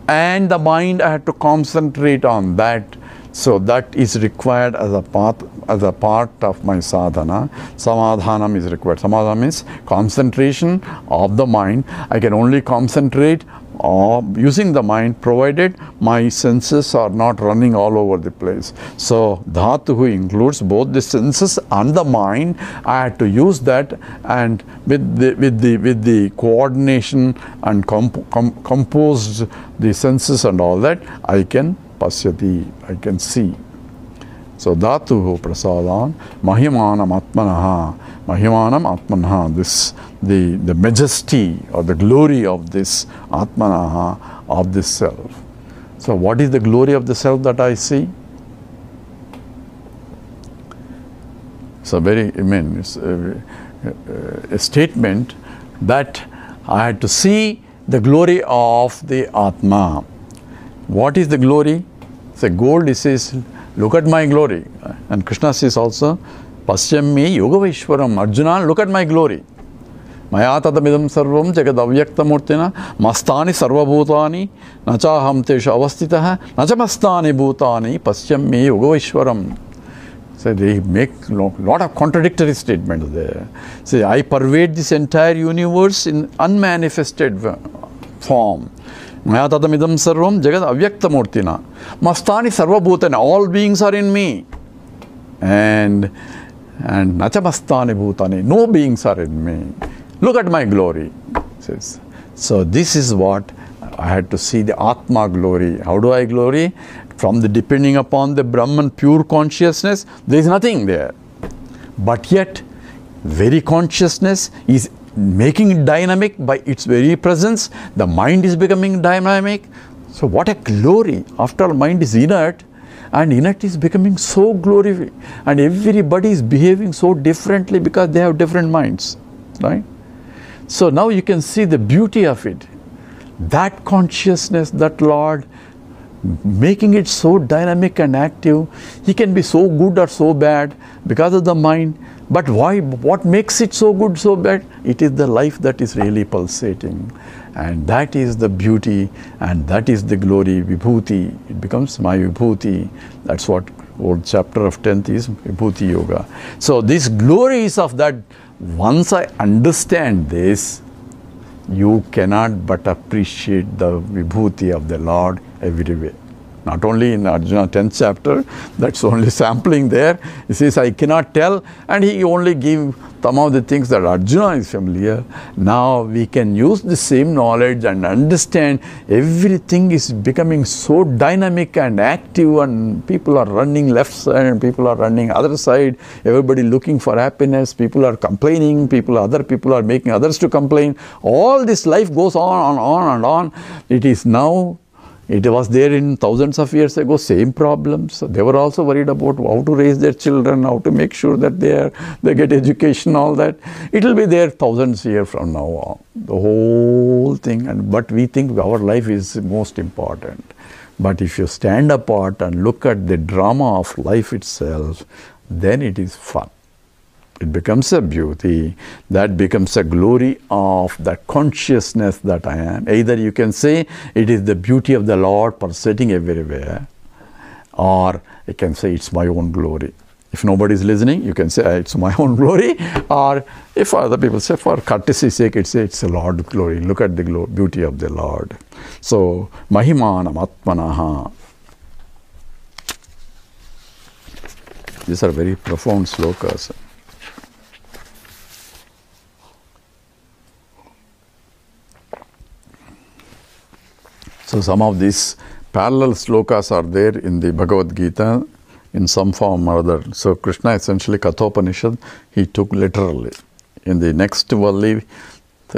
and the mind I had to concentrate on that. So that is required as a part of my sadhana. Samadhanam is required. Samadhanam means concentration of the mind. I can only concentrate using the mind provided my senses are not running all over the place. So dhatu includes both the senses and the mind. I had to use that, and with the coordination and composed the senses and all that, I can pasyati, I can see. So dhatu prasadan mahimanam atmanaha. Mahimanam atmanaha, this the majesty or the glory of this atmanaha, of this self. So what is the glory of the self that I see? So it's a statement that I had to see the glory of the Atma. What is the glory? So gold, it says, look at my glory. And Krishna says also, Pasyami yoga vaishwaram. Arjuna, look at my glory. Maya tatamidam sarvam jagad avyakta murtina mastani sarvabhutani nachaham tesha avastitaha nachamastani bhutani pasyami yoga vaishwaram. So they make a lot of contradictory statements there. Say, I pervade this entire universe in unmanifested form. Maya tatamidam sarvam jagad avyakta murtina mastani sarvabhutani. All beings are in me. And nachamastani bhutani. No beings are in me. Look at my glory. Says. So this is what I had to see, the Atma glory. How do I glory? From the depending upon the Brahman pure consciousness, there is nothing there. But yet, very consciousness is making it dynamic by its very presence. The mind is becoming dynamic. So what a glory. After all, mind is inert, and inert is becoming so glorious. And everybody is behaving so differently because they have different minds. Right? So now you can see the beauty of it. That consciousness, that Lord, making it so dynamic and active. He can be so good or so bad because of the mind. But why? What makes it so good, so bad? It is the life that is really pulsating. And that is the beauty, and that is the glory, vibhuti. It becomes my vibhuti. That's what old chapter of 10th is, Vibhuti Yoga. So these glories of that, once I understand this, you cannot but appreciate the vibhuti of the Lord everywhere. Not only in Arjuna 10th chapter, that's only sampling there. He says, I cannot tell, and he only gave some of the things that Arjuna is familiar. Now we can use the same knowledge and understand everything is becoming so dynamic and active, and people are running left side and people are running other side. Everybody looking for happiness, people are complaining, other people are making others to complain. All this life goes on and on and on. It is now, it was there in thousands of years ago, same problems. They were also worried about how to raise their children, how to make sure that they get education, all that. It will be there thousands of years from now on, the whole thing. But we think our life is most important. But if you stand apart and look at the drama of life itself, then it is fun. It becomes a beauty, that becomes a glory of that consciousness that I am. Either you can say it is the beauty of the Lord pulsating everywhere, or you can say it's my own glory. If nobody is listening, you can say it's my own glory, or if other people say for courtesy's sake, it's the Lord's glory. Look at the beauty of the Lord. So, Mahimanam Atmanaha. These are very profound slokas. So, some of these parallel slokas are there in the Bhagavad Gita in some form or other. So, Krishna essentially, Kathopanishad, he took literally. In the next Valli,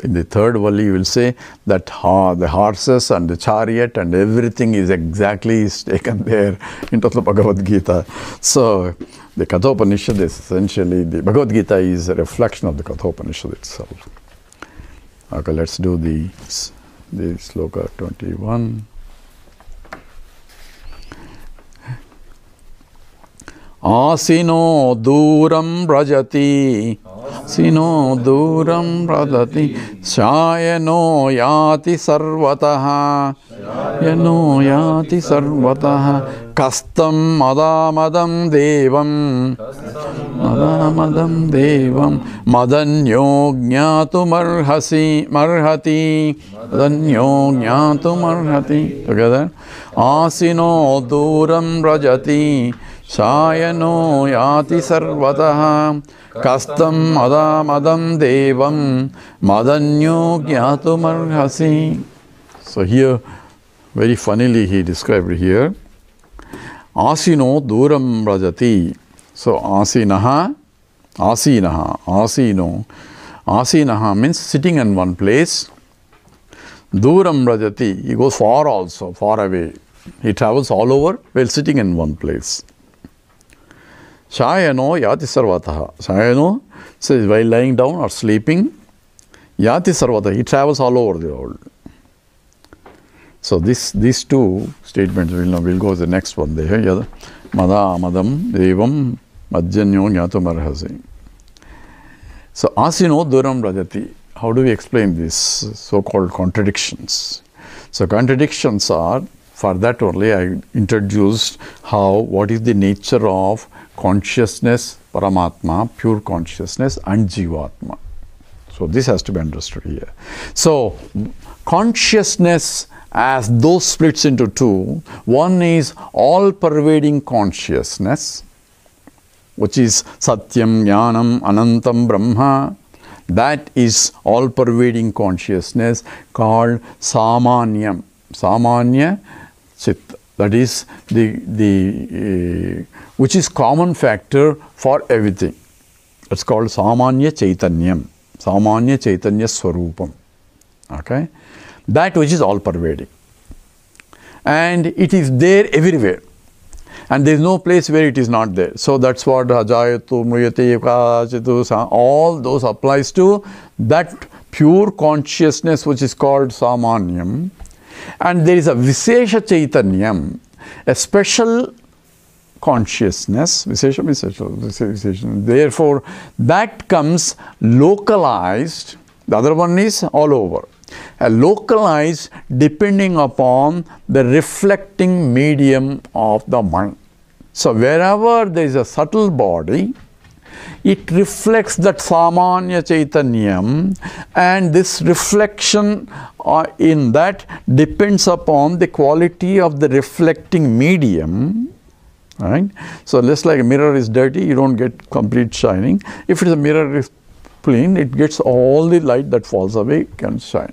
in the third Valli, you will say that the horses and the chariot and everything is exactly taken there into the Bhagavad Gita. So, the Kathopanishad is essentially, the Bhagavad Gita is a reflection of the Kathopanishad itself. Okay, let's do the sloka 21. Asino duram rajati, Asino duram rajati, Shayano yati sarvataha, Yano yati sarvataha, Kastam madamadam devam, Madamadam devam, Madanyo jnatum marhati, Madanyo jnatum marhati. Together. Asino duram rajati, Shayano yati sarvataha, Kastam madamadam devam, Madanyo jnatum marhasi. So here, very funnily he described here, Asino duram rajati. So asinaha, asino. Asinaha means sitting in one place. Duram rajati, he goes far also, far away. He travels all over while sitting in one place. Shayano yati sarvataha. Shayano says while lying down or sleeping, yati sarvataha, he travels all over the world. So these two statements, we'll go to the next one. There, Mada Madam Devam Madjanyo Jnatum Arhasi. So Asino Duram Rajati. How do we explain this so-called contradictions? So contradictions are, for that only I introduced what is the nature of consciousness, Paramatma, pure consciousness, and Jivatma. So this has to be understood here. So consciousness, as those splits into two, one is all-pervading consciousness, which is Satyam, Jnanam, Anantam, Brahma. That is all-pervading consciousness called Samanyam, Samanya Chitta. That is which is common factor for everything. It's called Samanya Chaitanyam, Samanya Chaitanya Swarupam. Okay? That which is all-pervading. And it is there everywhere. And there is no place where it is not there. So that's what Ajayatu, Mriyate, Kachitu, all those applies to that pure consciousness which is called Samanyam. And there is a Visesha Chaitanyam, a special consciousness, Visesha. Therefore, that comes localized. The other one is all over. Localized depending upon the reflecting medium of the mind. So wherever there is a subtle body, it reflects that Samanya Chaitanyam, and this reflection in that depends upon the quality of the reflecting medium. Right? So just like a mirror is dirty, you don't get complete shining. If it's a mirror is clean, it gets all the light that falls away can shine.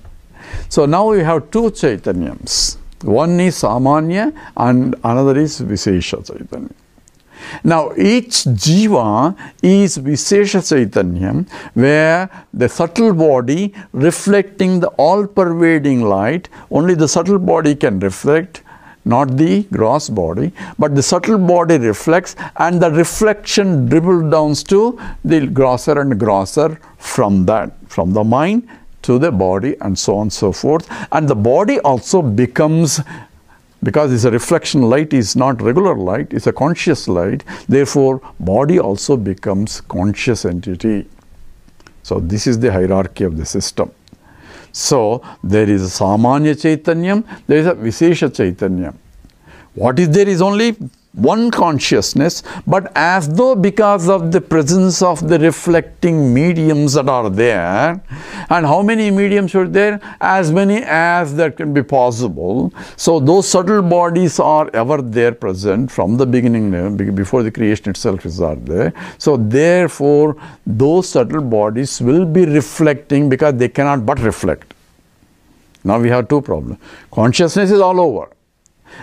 So now we have two Chaitanyams. One is Samanya and another is Visesha Chaitanya. Now each Jiva is Visesha Chaitanyam, where the subtle body reflecting the all-pervading light, only the subtle body can reflect, not the gross body, but the subtle body reflects, and the reflection dribbles down to the grosser and grosser from the mind to the body, and so on and so forth. And the body also becomes, because it's a reflection light, is not regular light, it's a conscious light, therefore body also becomes conscious entity. So this is the hierarchy of the system. So there is a Samanya Chaitanyam, there is a Visesha Chaitanyam. What is there is only one consciousness, but as though because of the presence of the reflecting mediums that are there, and how many mediums are there? As many as that can be possible. So those subtle bodies are ever there present from the beginning, before the creation itself is there. So therefore, those subtle bodies will be reflecting because they cannot but reflect. Now we have two problems. Consciousness is all over.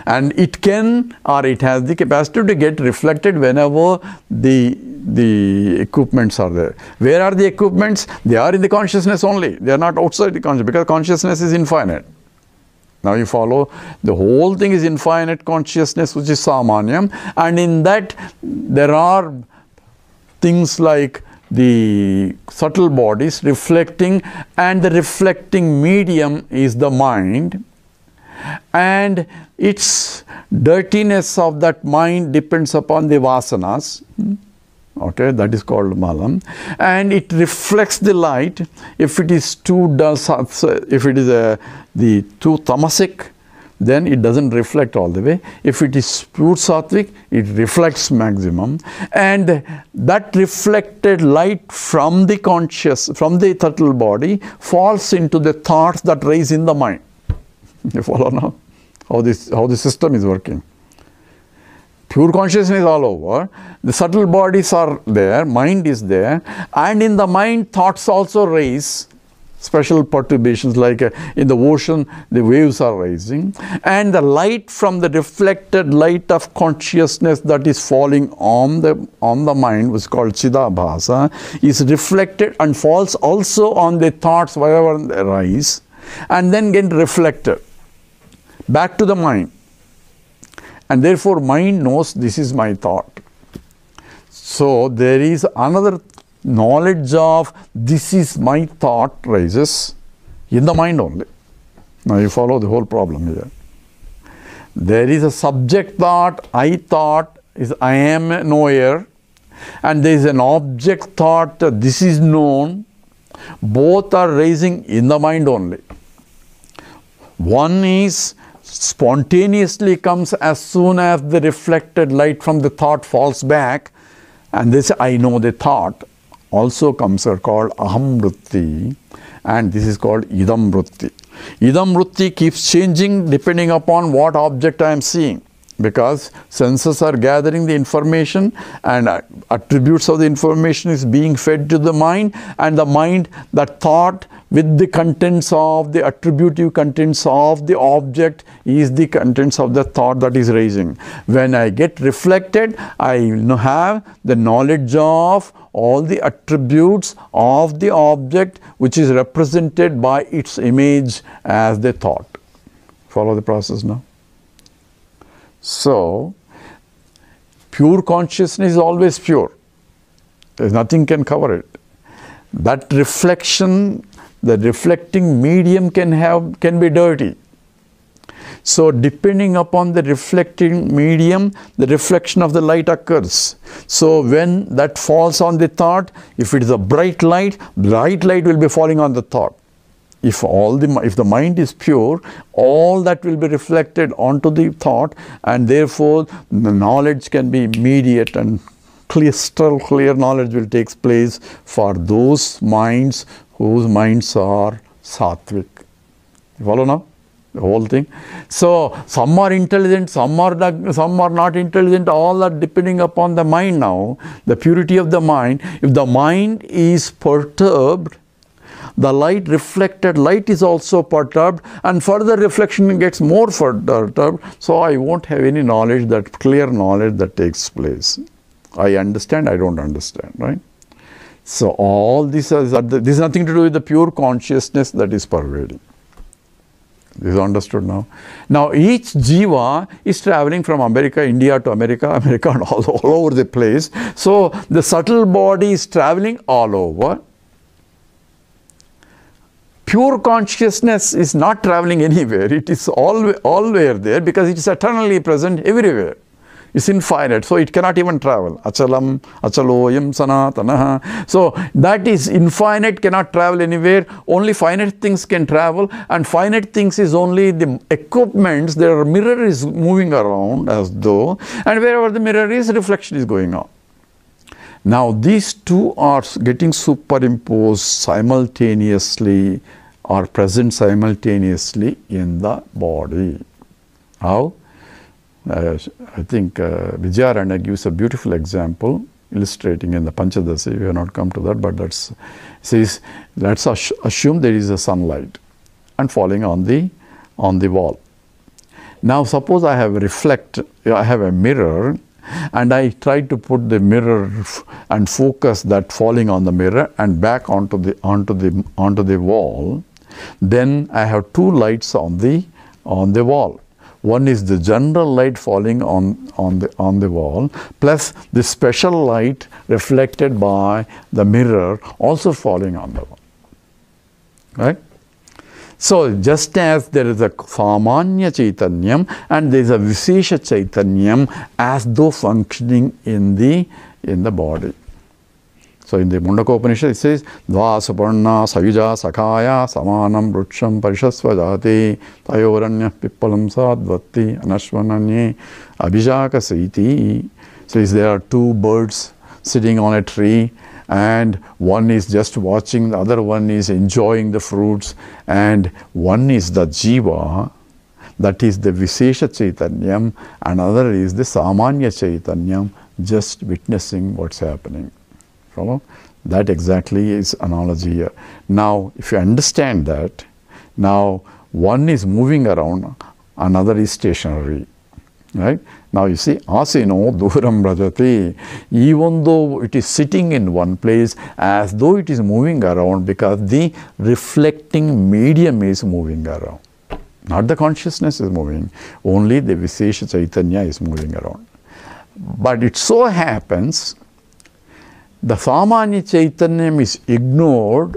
And it can, or it has the capacity to get reflected whenever the equipments are there. Where are the equipments? They are in the consciousness only. They are not outside the consciousness, because consciousness is infinite. Now you follow, the whole thing is infinite consciousness, which is Samanyam, and in that there are things like the subtle bodies reflecting, and the reflecting medium is the mind. And its dirtiness of that mind depends upon the vasanas. Okay, that is called malam. And it reflects the light. If it is too dull, if it is the too tamasic, then it doesn't reflect all the way. If it is pure sattvic, it reflects maximum. And that reflected light from the subtle body falls into the thoughts that rise in the mind. You follow now how the system is working. Pure consciousness is all over. The subtle bodies are there, mind is there, and in the mind thoughts also rise. Special perturbations, like in the ocean, the waves are rising, and the light from the reflected light of consciousness that is falling on the mind, which is called Chidabhasa, is reflected and falls also on the thoughts wherever they rise, and then get reflected back to the mind. And therefore mind knows this is my thought. So there is another knowledge of this is my thought rises in the mind only. Now you follow the whole problem here. There is a subject thought, I thought, is I am a knower, and there is an object thought, this is known. Both are rising in the mind only. One is spontaneously comes as soon as the reflected light from the thought falls back, and this I know the thought also comes, are called aham vritti, and this is called idam vritti. Idam vritti keeps changing depending upon what object I am seeing, because senses are gathering the information and attributes of the information is being fed to the mind, and the mind, that thought with the contents of the attributive contents of the object is the contents of the thought that is raising. When I get reflected, I have the knowledge of all the attributes of the object which is represented by its image as the thought. Follow the process now? So, pure consciousness is always pure. There's nothing can cover it. That reflection, the reflecting medium can be dirty. So depending upon the reflecting medium, the reflection of the light occurs. So when that falls on the thought, if it is a bright light will be falling on the thought. If the mind is pure, all that will be reflected onto the thought, and therefore the knowledge can be immediate, and crystal clear knowledge will take place for those minds whose minds are sattvic. You follow now? The whole thing. So some are intelligent, some are not intelligent, all are depending upon the mind now, the purity of the mind. If the mind is perturbed, the reflected light is also perturbed, and further reflection gets more perturbed, so I won't have any knowledge, that clear knowledge that takes place. I understand, I don't understand, right? So all this is nothing to do with the pure consciousness that is pervading. This is understood now. Now each jiva is traveling from America, India to America, and all over the place. So the subtle body is traveling all over. Pure consciousness is not traveling anywhere. It is always there, because it is eternally present everywhere. is infinite, so it cannot even travel. Achalam, achaloyam sanatanaha. So that is infinite, cannot travel anywhere. Only finite things can travel, and finite things is only the equipments. Their mirror is moving around as though, and wherever the mirror is, reflection is going on. Now these two are getting superimposed simultaneously, or present simultaneously in the body. How? I think Vijayaranya gives a beautiful example illustrating in the Panchadasi. We have not come to that, but that's says, let's assume there is a sunlight and falling on the wall. Now suppose I have a mirror, and I try to put the mirror and focus that falling on the mirror and back onto the wall. Then I have two lights on the wall. One is the general light falling on the wall, plus the special light reflected by the mirror also falling on the wall. Right? So just as there is a Samanya Chaitanyam and there is a Vishesha Chaitanyam as though functioning in the body. So in the Kathopanishad it says, Dvasaparna Sayuja Sakhaya Samanam Vruksham Parishasvajati Tayoranya Pippalam Sadvati Anashvananye Abhijaka Saiti. So there are two birds sitting on a tree, and one is just watching, the other one is enjoying the fruits, and one is the Jiva, that is the Vishesha Chaitanyam, and another is the Samanya Chaitanyam, just witnessing what's happening. Follow? That exactly is analogy here. Now, if you understand that, now one is moving around, another is stationary. Right? Now you see, asino duram rajati, even though it is sitting in one place, as though it is moving around, because the reflecting medium is moving around. Not the consciousness is moving, only the Vishesha Chaitanya is moving around. But it so happens, the Samanya Chaitanyam is ignored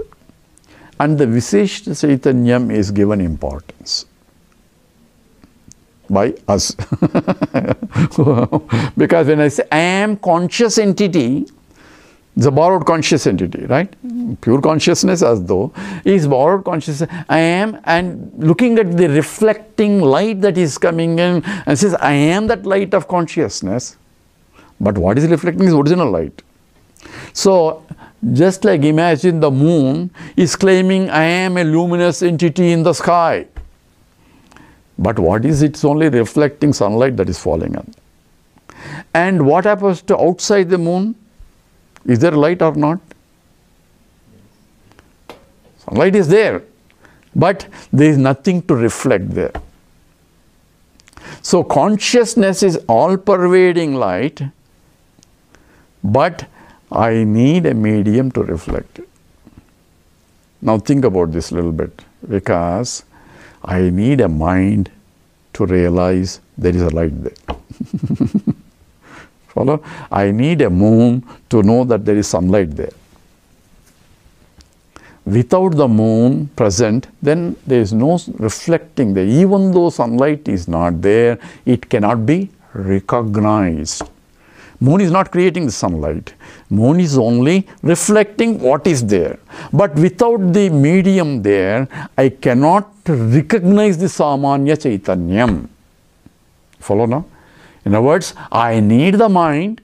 and the Vishesha Chaitanyam is given importance by us. Because when I say I am conscious entity, it's a borrowed conscious entity, right? Pure consciousness as though is borrowed consciousness. I am, and looking at the reflecting light that is coming in and says I am that light of consciousness. But what is reflecting is original light. So just like imagine the moon is claiming I am a luminous entity in the sky. But what is it? It's only reflecting sunlight that is falling on. And what happens to outside the moon? Is there light or not? Sunlight is there, but there is nothing to reflect there. So consciousness is all-pervading light, but I need a medium to reflect it. Now think about this a little bit, because I need a mind to realize there is a light there. Follow? I need a moon to know that there is sunlight there. Without the moon present, then there is no reflecting there. Even though sunlight is not there, it cannot be recognized. Moon is not creating the sunlight. Moon is only reflecting what is there. But without the medium there, I cannot recognize the Samanya Chaitanyam. Follow now? In other words, I need the mind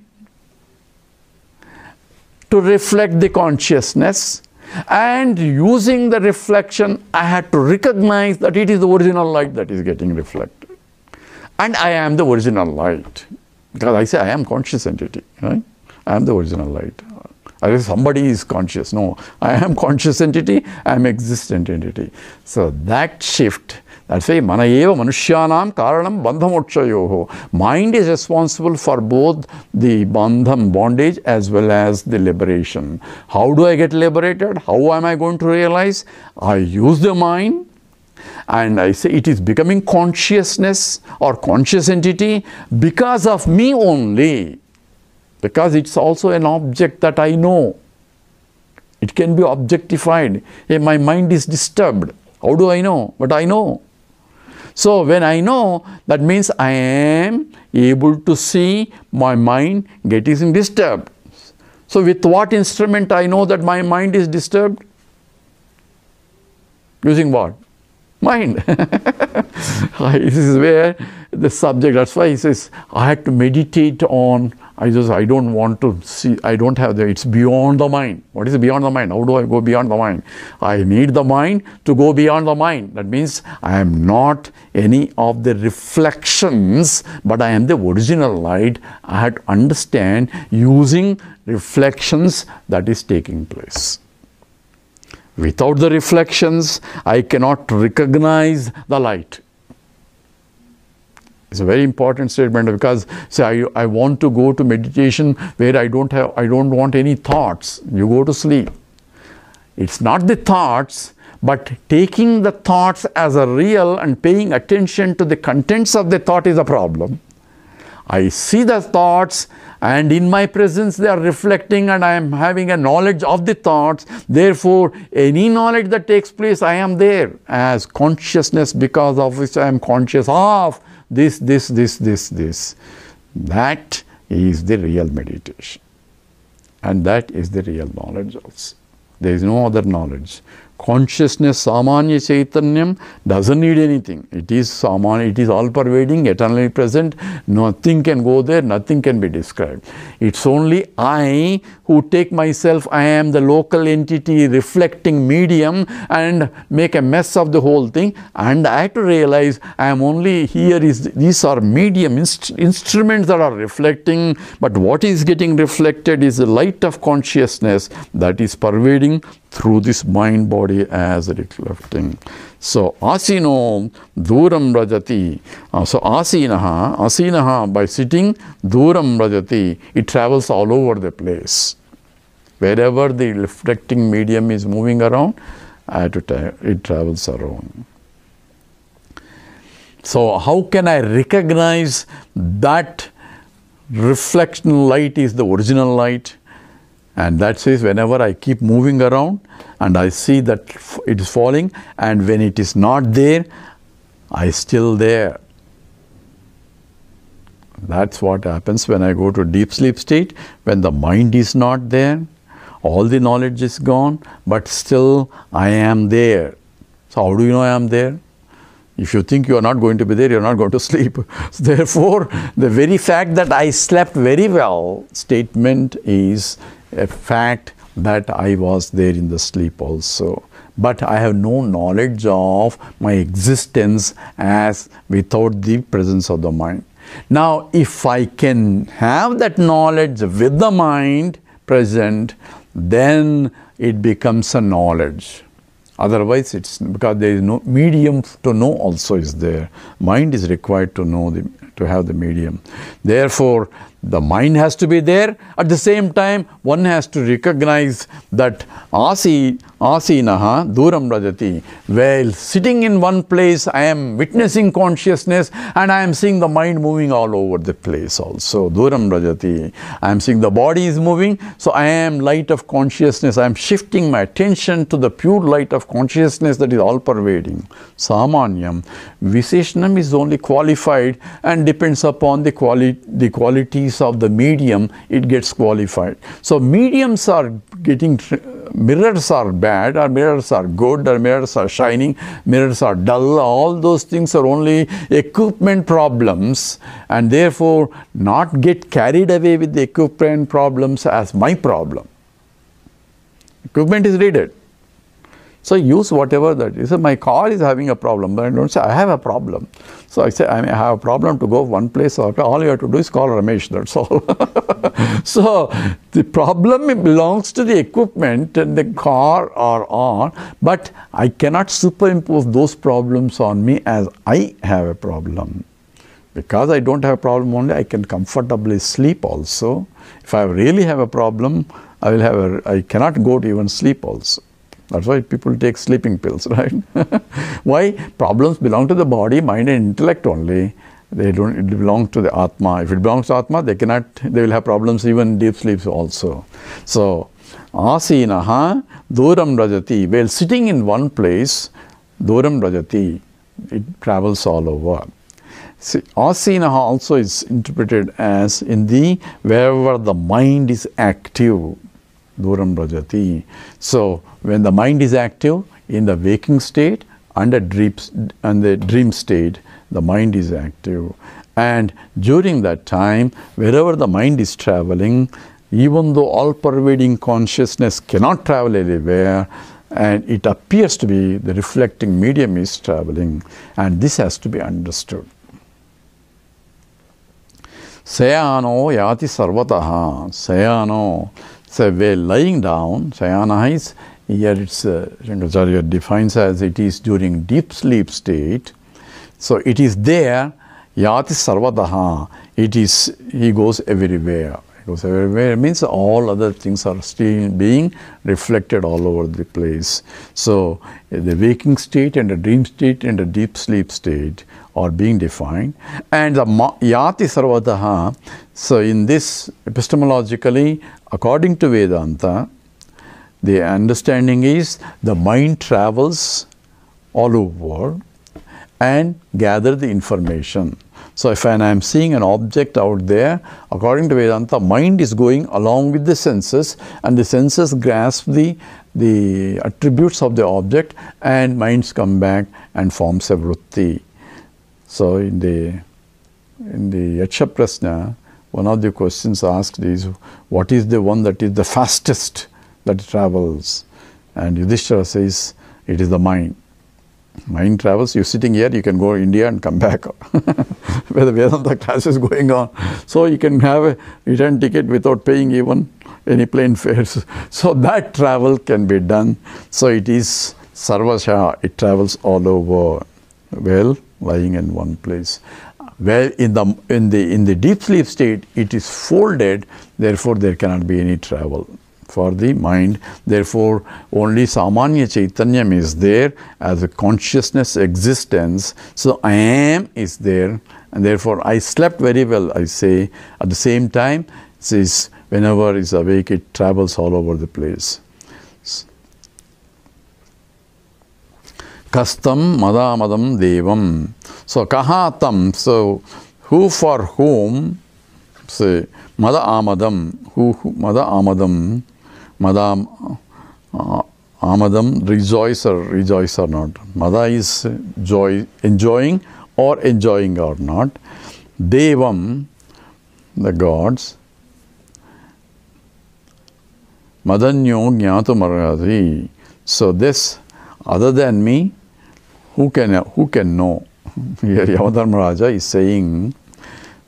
to reflect the consciousness, and using the reflection, I had to recognize that it is the original light that is getting reflected. And I am the original light. Because I say I am conscious entity, right? I am the original light. As somebody is conscious. No, I am conscious entity, I am existent entity. So that shift, that's why mana eva manushyanam karanam bandhamokshayoho. Mind is responsible for both the bandham, bondage, as well as the liberation. How do I get liberated? How am I going to realize? I use the mind, and I say it is becoming consciousness or conscious entity because of me only. Because it's also an object that I know. It can be objectified. Hey, my mind is disturbed. How do I know? But I know. So when I know, that means I am able to see my mind getting disturbed. So with what instrument I know that my mind is disturbed? Using what? Mind. This is where the subject, that's why he says, I had to meditate on, I don't want to see, I don't have it's beyond the mind. What is beyond the mind? How do I go beyond the mind? I need the mind to go beyond the mind. That means I am not any of the reflections, but I am the original light. I had to understand using reflections that is taking place. Without the reflections, I cannot recognize the light. It's a very important statement, because say I want to go to meditation where I don't want any thoughts. You go to sleep. It's not the thoughts, but taking the thoughts as a real and paying attention to the contents of the thought is a problem. I see the thoughts, and in my presence they are reflecting, and I am having a knowledge of the thoughts. Therefore, any knowledge that takes place, I am there as consciousness, because of which I am conscious of this. That is the real meditation. And that is the real knowledge also. There is no other knowledge. Consciousness, Samanya Chaitanyam, doesn't need anything. It is Samanya, it is all-pervading, eternally present. Nothing can go there, nothing can be described. It's only I who take myself, I am the local entity reflecting medium, and make a mess of the whole thing. And I have to realize I am only here, these are medium instruments that are reflecting, but what is getting reflected is the light of consciousness that is pervading through this mind body as reflecting. So asino duram rajati. So asinaha, by sitting, duram rajati, it travels all over the place. Wherever the reflecting medium is moving around, it travels around. So how can I recognize that reflection light is the original light? And that says, whenever I keep moving around and I see that it is falling, and when it is not there, I still there. That's what happens when I go to deep sleep state, when the mind is not there, all the knowledge is gone, but still I am there. So how do you know I am there? If you think you are not going to be there, you are not going to sleep. Therefore, the very fact that I slept very well statement is a fact that I was there in the sleep also. But I have no knowledge of my existence as without the presence of the mind. Now, if I can have that knowledge with the mind present, then it becomes a knowledge. Otherwise, it's because there is no medium to know also is there. Mind is required to know, to have the medium. Therefore, the mind has to be there. At the same time, one has to recognize that asinaha duram rajati. While sitting in one place, I am witnessing consciousness, and I am seeing the mind moving all over the place also. Duram rajati. I am seeing the body is moving, so I am light of consciousness. I am shifting my attention to the pure light of consciousness that is all pervading. Samanyam. Visheshanam is only qualified and depends upon the qualities of the medium, it gets qualified. So mediums are getting, mirrors are bad, or mirrors are good, or mirrors are shining, mirrors are dull. All those things are only equipment problems, and therefore not get carried away with the equipment problems as my problem. Equipment is needed. So use whatever that is. So my car is having a problem, but I don't say I have a problem. So I say I may have a problem to go one place, or all you have to do is call Ramesh, that's all. So the problem belongs to the equipment and the car are on, but I cannot superimpose those problems on me as I have a problem. Because I don't have a problem only, I can comfortably sleep also. If I really have a problem, I cannot go to even sleep also. That's why people take sleeping pills, right? Why? Problems belong to the body, mind and intellect only. They don't, it belongs to the Atma. If it belongs to Atma, they will have problems even in deep sleep also. So, asinaha duram rajati. While sitting in one place, duram rajati. it travels all over. See, asina also is interpreted as in the wherever the mind is active, duram rajati. So when the mind is active in the waking state and the dream state, the mind is active. And during that time, wherever the mind is traveling, even though all-pervading consciousness cannot travel anywhere, and it appears to be the reflecting medium is traveling, and this has to be understood. Sayano yati sarvataha. Sayano, so while lying down, sayana is, here it's Shankaracharya defines as it is during deep sleep state. So it is there, yati sarvataha. It is, he goes everywhere. He goes everywhere means all other things are still being reflected all over the place. So the waking state and the dream state and the deep sleep state are being defined. And the yati sarvataha, so in this epistemologically, according to Vedanta, the understanding is the mind travels all over and gather the information. So if I am seeing an object out there, according to Vedanta, mind is going along with the senses, and the senses grasp the attributes of the object, and minds come back and forms a vritti. So in the Yaksha Prasna, one of the questions asked is, what is the one that is the fastest that travels? And Yudhishthira says, it is the mind. Mind travels. You're sitting here, you can go to India and come back where the Vedanta class is going on. So you can have a return ticket without paying even any plane fares. So that travel can be done. So it is sarvasha, it travels all over, well, lying in one place. Well, in the deep sleep state, it is folded, therefore there cannot be any travel for the mind. Therefore, only Samanya Chaitanyam is there as a consciousness existence. So I am is there, and therefore I slept very well, I say. At the same time, says whenever is awake, it travels all over the place. Kastam madamadam devam. So kahatam, so who for whom, say mada amadam, who mada amadam, Madam amadam, rejoice or not. Mada is joy, enjoying or not. Devam, the gods. Madanyo jnatum arhati. So this, other than me, who can know? Here Yamadharmaraja is saying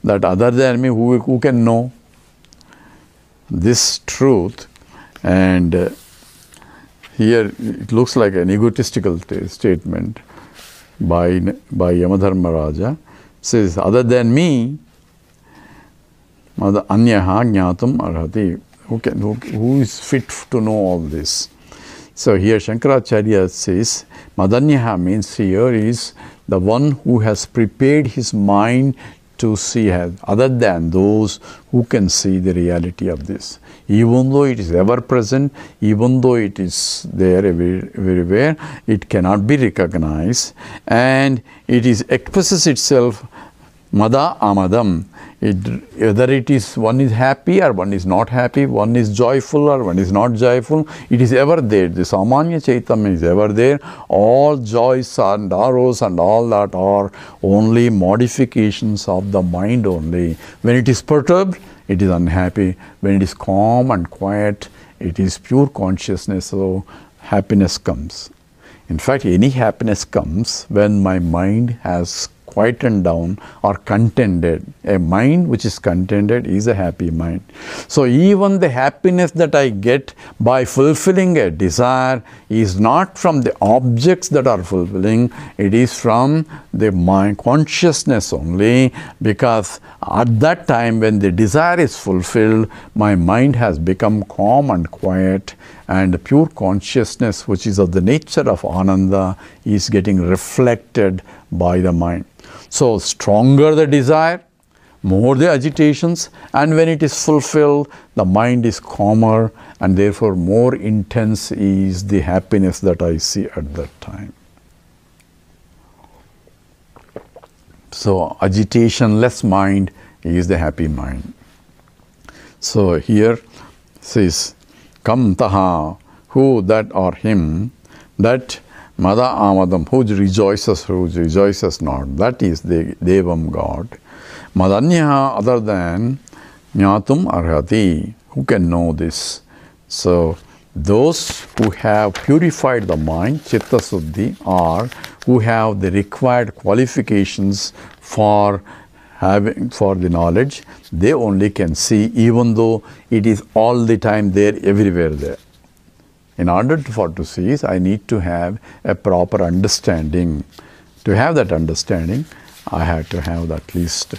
that other than me, who can know this truth? And here it looks like an egotistical statement by Yamadharmaraja. Says, other than me, anyaha jnatum arhati. Who is fit to know all this? So here Shankaracharya says, Madanyaha means here is the one who has prepared his mind to see, other than those who can see the reality of this. Even though it is ever present, even though it is there everywhere, it cannot be recognized, and it expresses itself mada amadam. Whether it is one is happy or one is not happy, one is joyful or one is not joyful, it is ever there. The Samanya Chaitanya is ever there. All joys and sorrows and all that are only modifications of the mind only. When it is perturbed, it is unhappy. When it is calm and quiet, it is pure consciousness, so happiness comes. In fact, any happiness comes when my mind has quietened down or contented. A mind which is contented is a happy mind. So even the happiness that I get by fulfilling a desire is not from the objects that are fulfilling, it is from the mind consciousness only, because at that time when the desire is fulfilled, my mind has become calm and quiet, and the pure consciousness, which is of the nature of Ananda, is getting reflected by the mind. So stronger the desire, more the agitations, and when it is fulfilled, the mind is calmer, and therefore more intense is the happiness that I see at that time. So agitationless mind is the happy mind. So here says, Kam taha, who that or him, that Mada Amadam, who rejoices not, that is the Devam God. Madanya, other than Jnatum Arhati, who can know this? So those who have purified the mind, Chitta Suddhi, or who have the required qualifications for the knowledge, they only can see, even though it is all the time there, everywhere there. In order to see, I need to have a proper understanding. To have that understanding, I have to have at least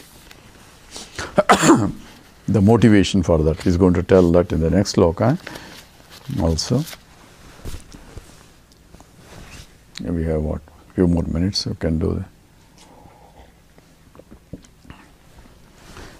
the motivation for that. He's going to tell that in the next sloka also. We have what? Few more minutes, we can do that.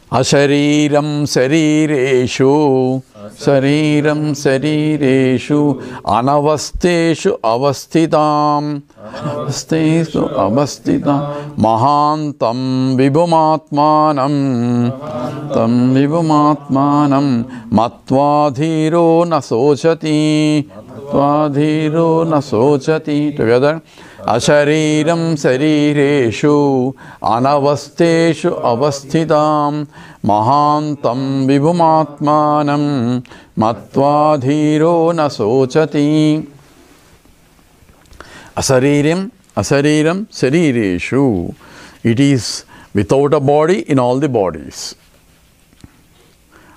Ashariram sarireshu, sariram sarireshu, anavasteshu avasthitam, avasteshu avasthitam, mahantam vibhumatmanam, tam vibhumatmanam, matvadhiro nasochati, matvadhiro nasochati. Together. Ashariram sarireshu anavasteshu avasthitam mahantam vibhumatmanam matvadhiro nasochati. Asariram sarireshu. It is without a body in all the bodies.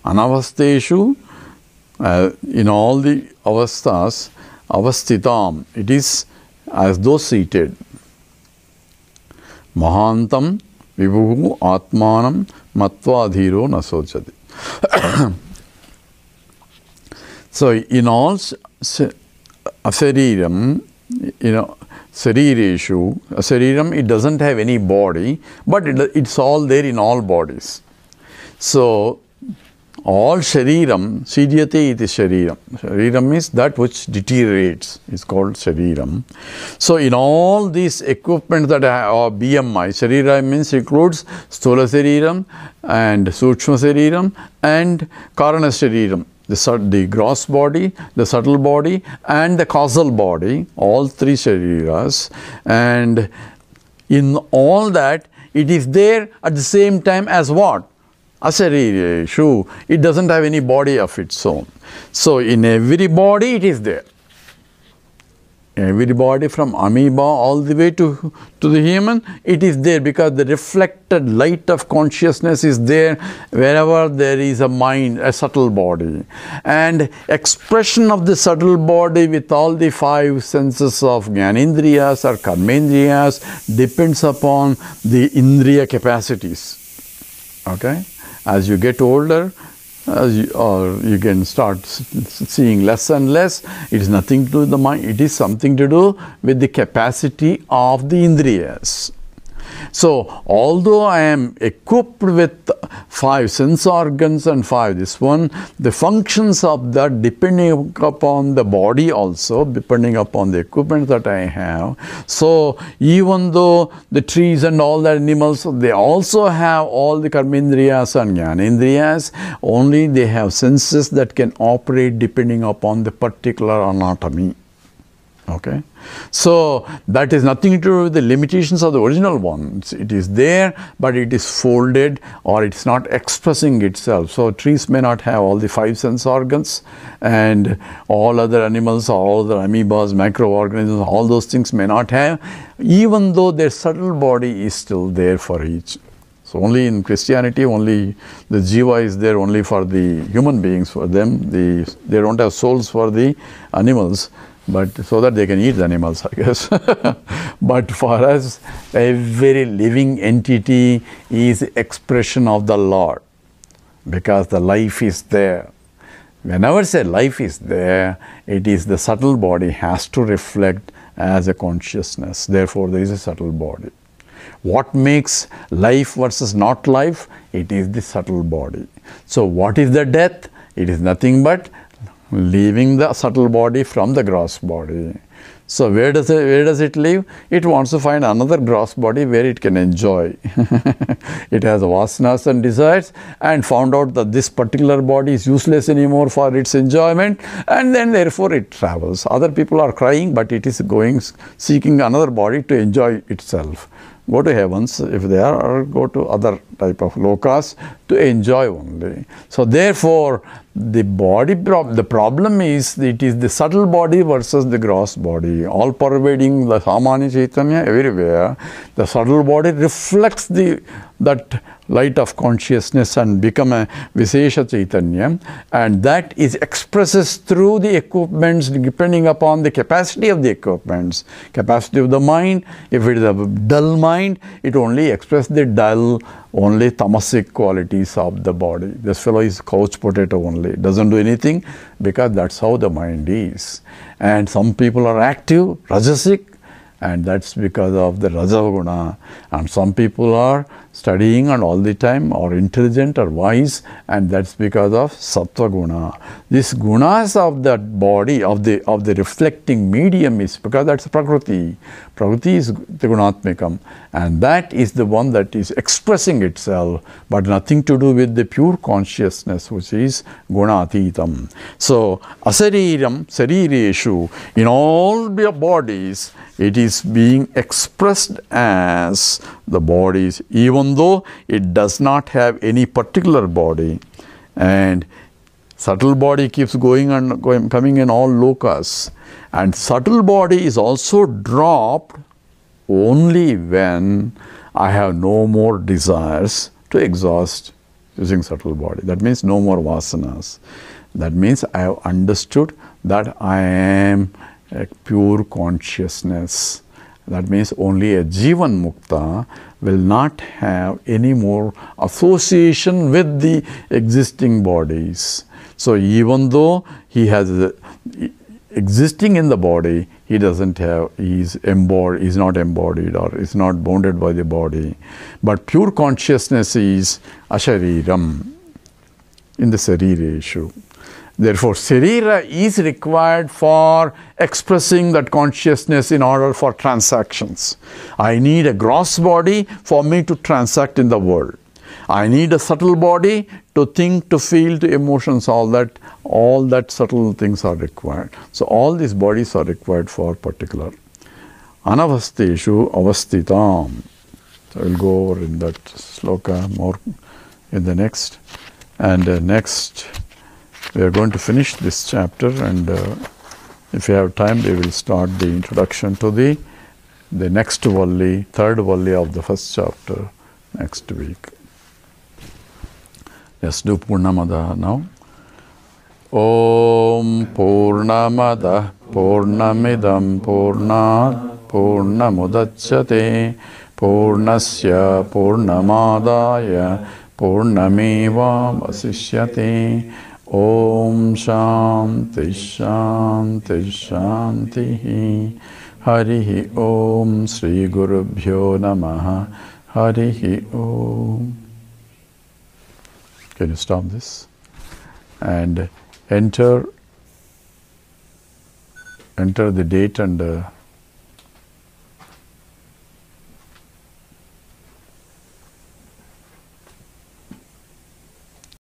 Anavasteshu, in all the avasthas, avasthitam. It is as though seated. Mahantam vibhu atmanam matvadhiro nasochati. So in all asariram, sarireshu, asariram, it doesn't have any body, but it's all there in all bodies. So all shariram, siddhyate iti shariram. Shariram means that which deteriorates, is called shariram. So in all these equipment that are BMI, shariram means includes sthola shariram and sukshma shariram and karana shariram. The gross body, the subtle body and the causal body, all three shariras. And in all that, it is there at the same time as what? Asarireshu, it doesn't have any body of its own. So in every body it is there. Every body from amoeba all the way to the human, it is there because the reflected light of consciousness is there wherever there is a mind, a subtle body. And expression of the subtle body with all the five senses of Jnanendriyas or Karmendriyas depends upon the Indriya capacities. Okay? As you get older, you can start seeing less and less. It is nothing to do with the mind. It is something to do with the capacity of the Indriyas. So, although I am equipped with 5 sense organs and 5 this one, the functions of that depending upon the body also, depending upon the equipment that I have. So, even though the trees and all the animals, they also have all the karmendriyas and jnanendriyas, only they have senses that can operate depending upon the particular anatomy. Okay, so that is nothing to do with the limitations of the original one. It is there, but it is folded or it's not expressing itself. So trees may not have all the 5 sense organs, and all other animals, all other amoebas, microorganisms, all those things may not have, even though their subtle body is still there for each. So only in Christianity, only the jiva is there only for the human beings. For them, they don't have souls for the animals. But so that they can eat the animals, I guess. But for us, every living entity is expression of the Lord, because the life is there. Whenever say life is there, it is the subtle body has to reflect as a consciousness. Therefore, there is a subtle body. What makes life versus not life? It is the subtle body. So what is the death? It is nothing but leaving the subtle body from the gross body. So where does it live? It wants to find another gross body where it can enjoy. It has vasanas and desires, and found out that this particular body is useless anymore for its enjoyment, and then therefore it travels. Other people are crying, but it is going seeking another body to enjoy itself. Go to heavens if they are, or go to other type of lokas to enjoy only. So therefore, the body the problem is it is the subtle body versus the gross body. All pervading the Samanya Chaitanya everywhere. The subtle body reflects that light of consciousness and become a Vishesha Chaitanya, and that is expresses through the equipments depending upon the capacity of the equipments. Capacity of the mind, if it is a dull mind, it only expresses the dull, only tamasic qualities of the body. This fellow is couch potato only, doesn't do anything, because that's how the mind is. And some people are active, rajasic, and that's because of the Rajaguna. And some people are studying and all the time, or intelligent or wise, and that's because of Sattva Guna. These gunas of that body, of the reflecting medium, is because that's Prakriti. Prakriti is the Gunatmikam, and that is the one that is expressing itself, but nothing to do with the pure consciousness, which is Gunatitam. So, Asariram, Sarireshu, in all their bodies, it is being expressed as the bodies, even though it does not have any particular body. And subtle body keeps going and coming in all lokas. And subtle body is also dropped only when I have no more desires to exhaust using subtle body. That means no more vasanas. That means I have understood that I am a pure consciousness. That means only a Jivan Mukta will not have any more association with the existing bodies. So even though he has existing in the body, he doesn't have, he is not embodied or is not bounded by the body. But pure consciousness is Ashariram in the Sarireshu. Therefore, Sarira is required for expressing that consciousness in order for transactions. I need a gross body for me to transact in the world. I need a subtle body to think, to feel, to emotions, all that subtle things are required. So all these bodies are required for particular. Anavasteshu avastitam. So I will go over in that sloka more in the next. And next we are going to finish this chapter, and if you have time we will start the introduction to the next valli, third valli of the first chapter next week. Let's do Purnamada now. Om Purnamada Purnamidam Purnat Purnamudachyate Purnasya Purnamadaya Purnameva Vasishyate. Om Shanti Shanti Shanti. Harihi Om Sri Gurubhyo Namaha. Harihi Om. Can you stop this? And enter the date and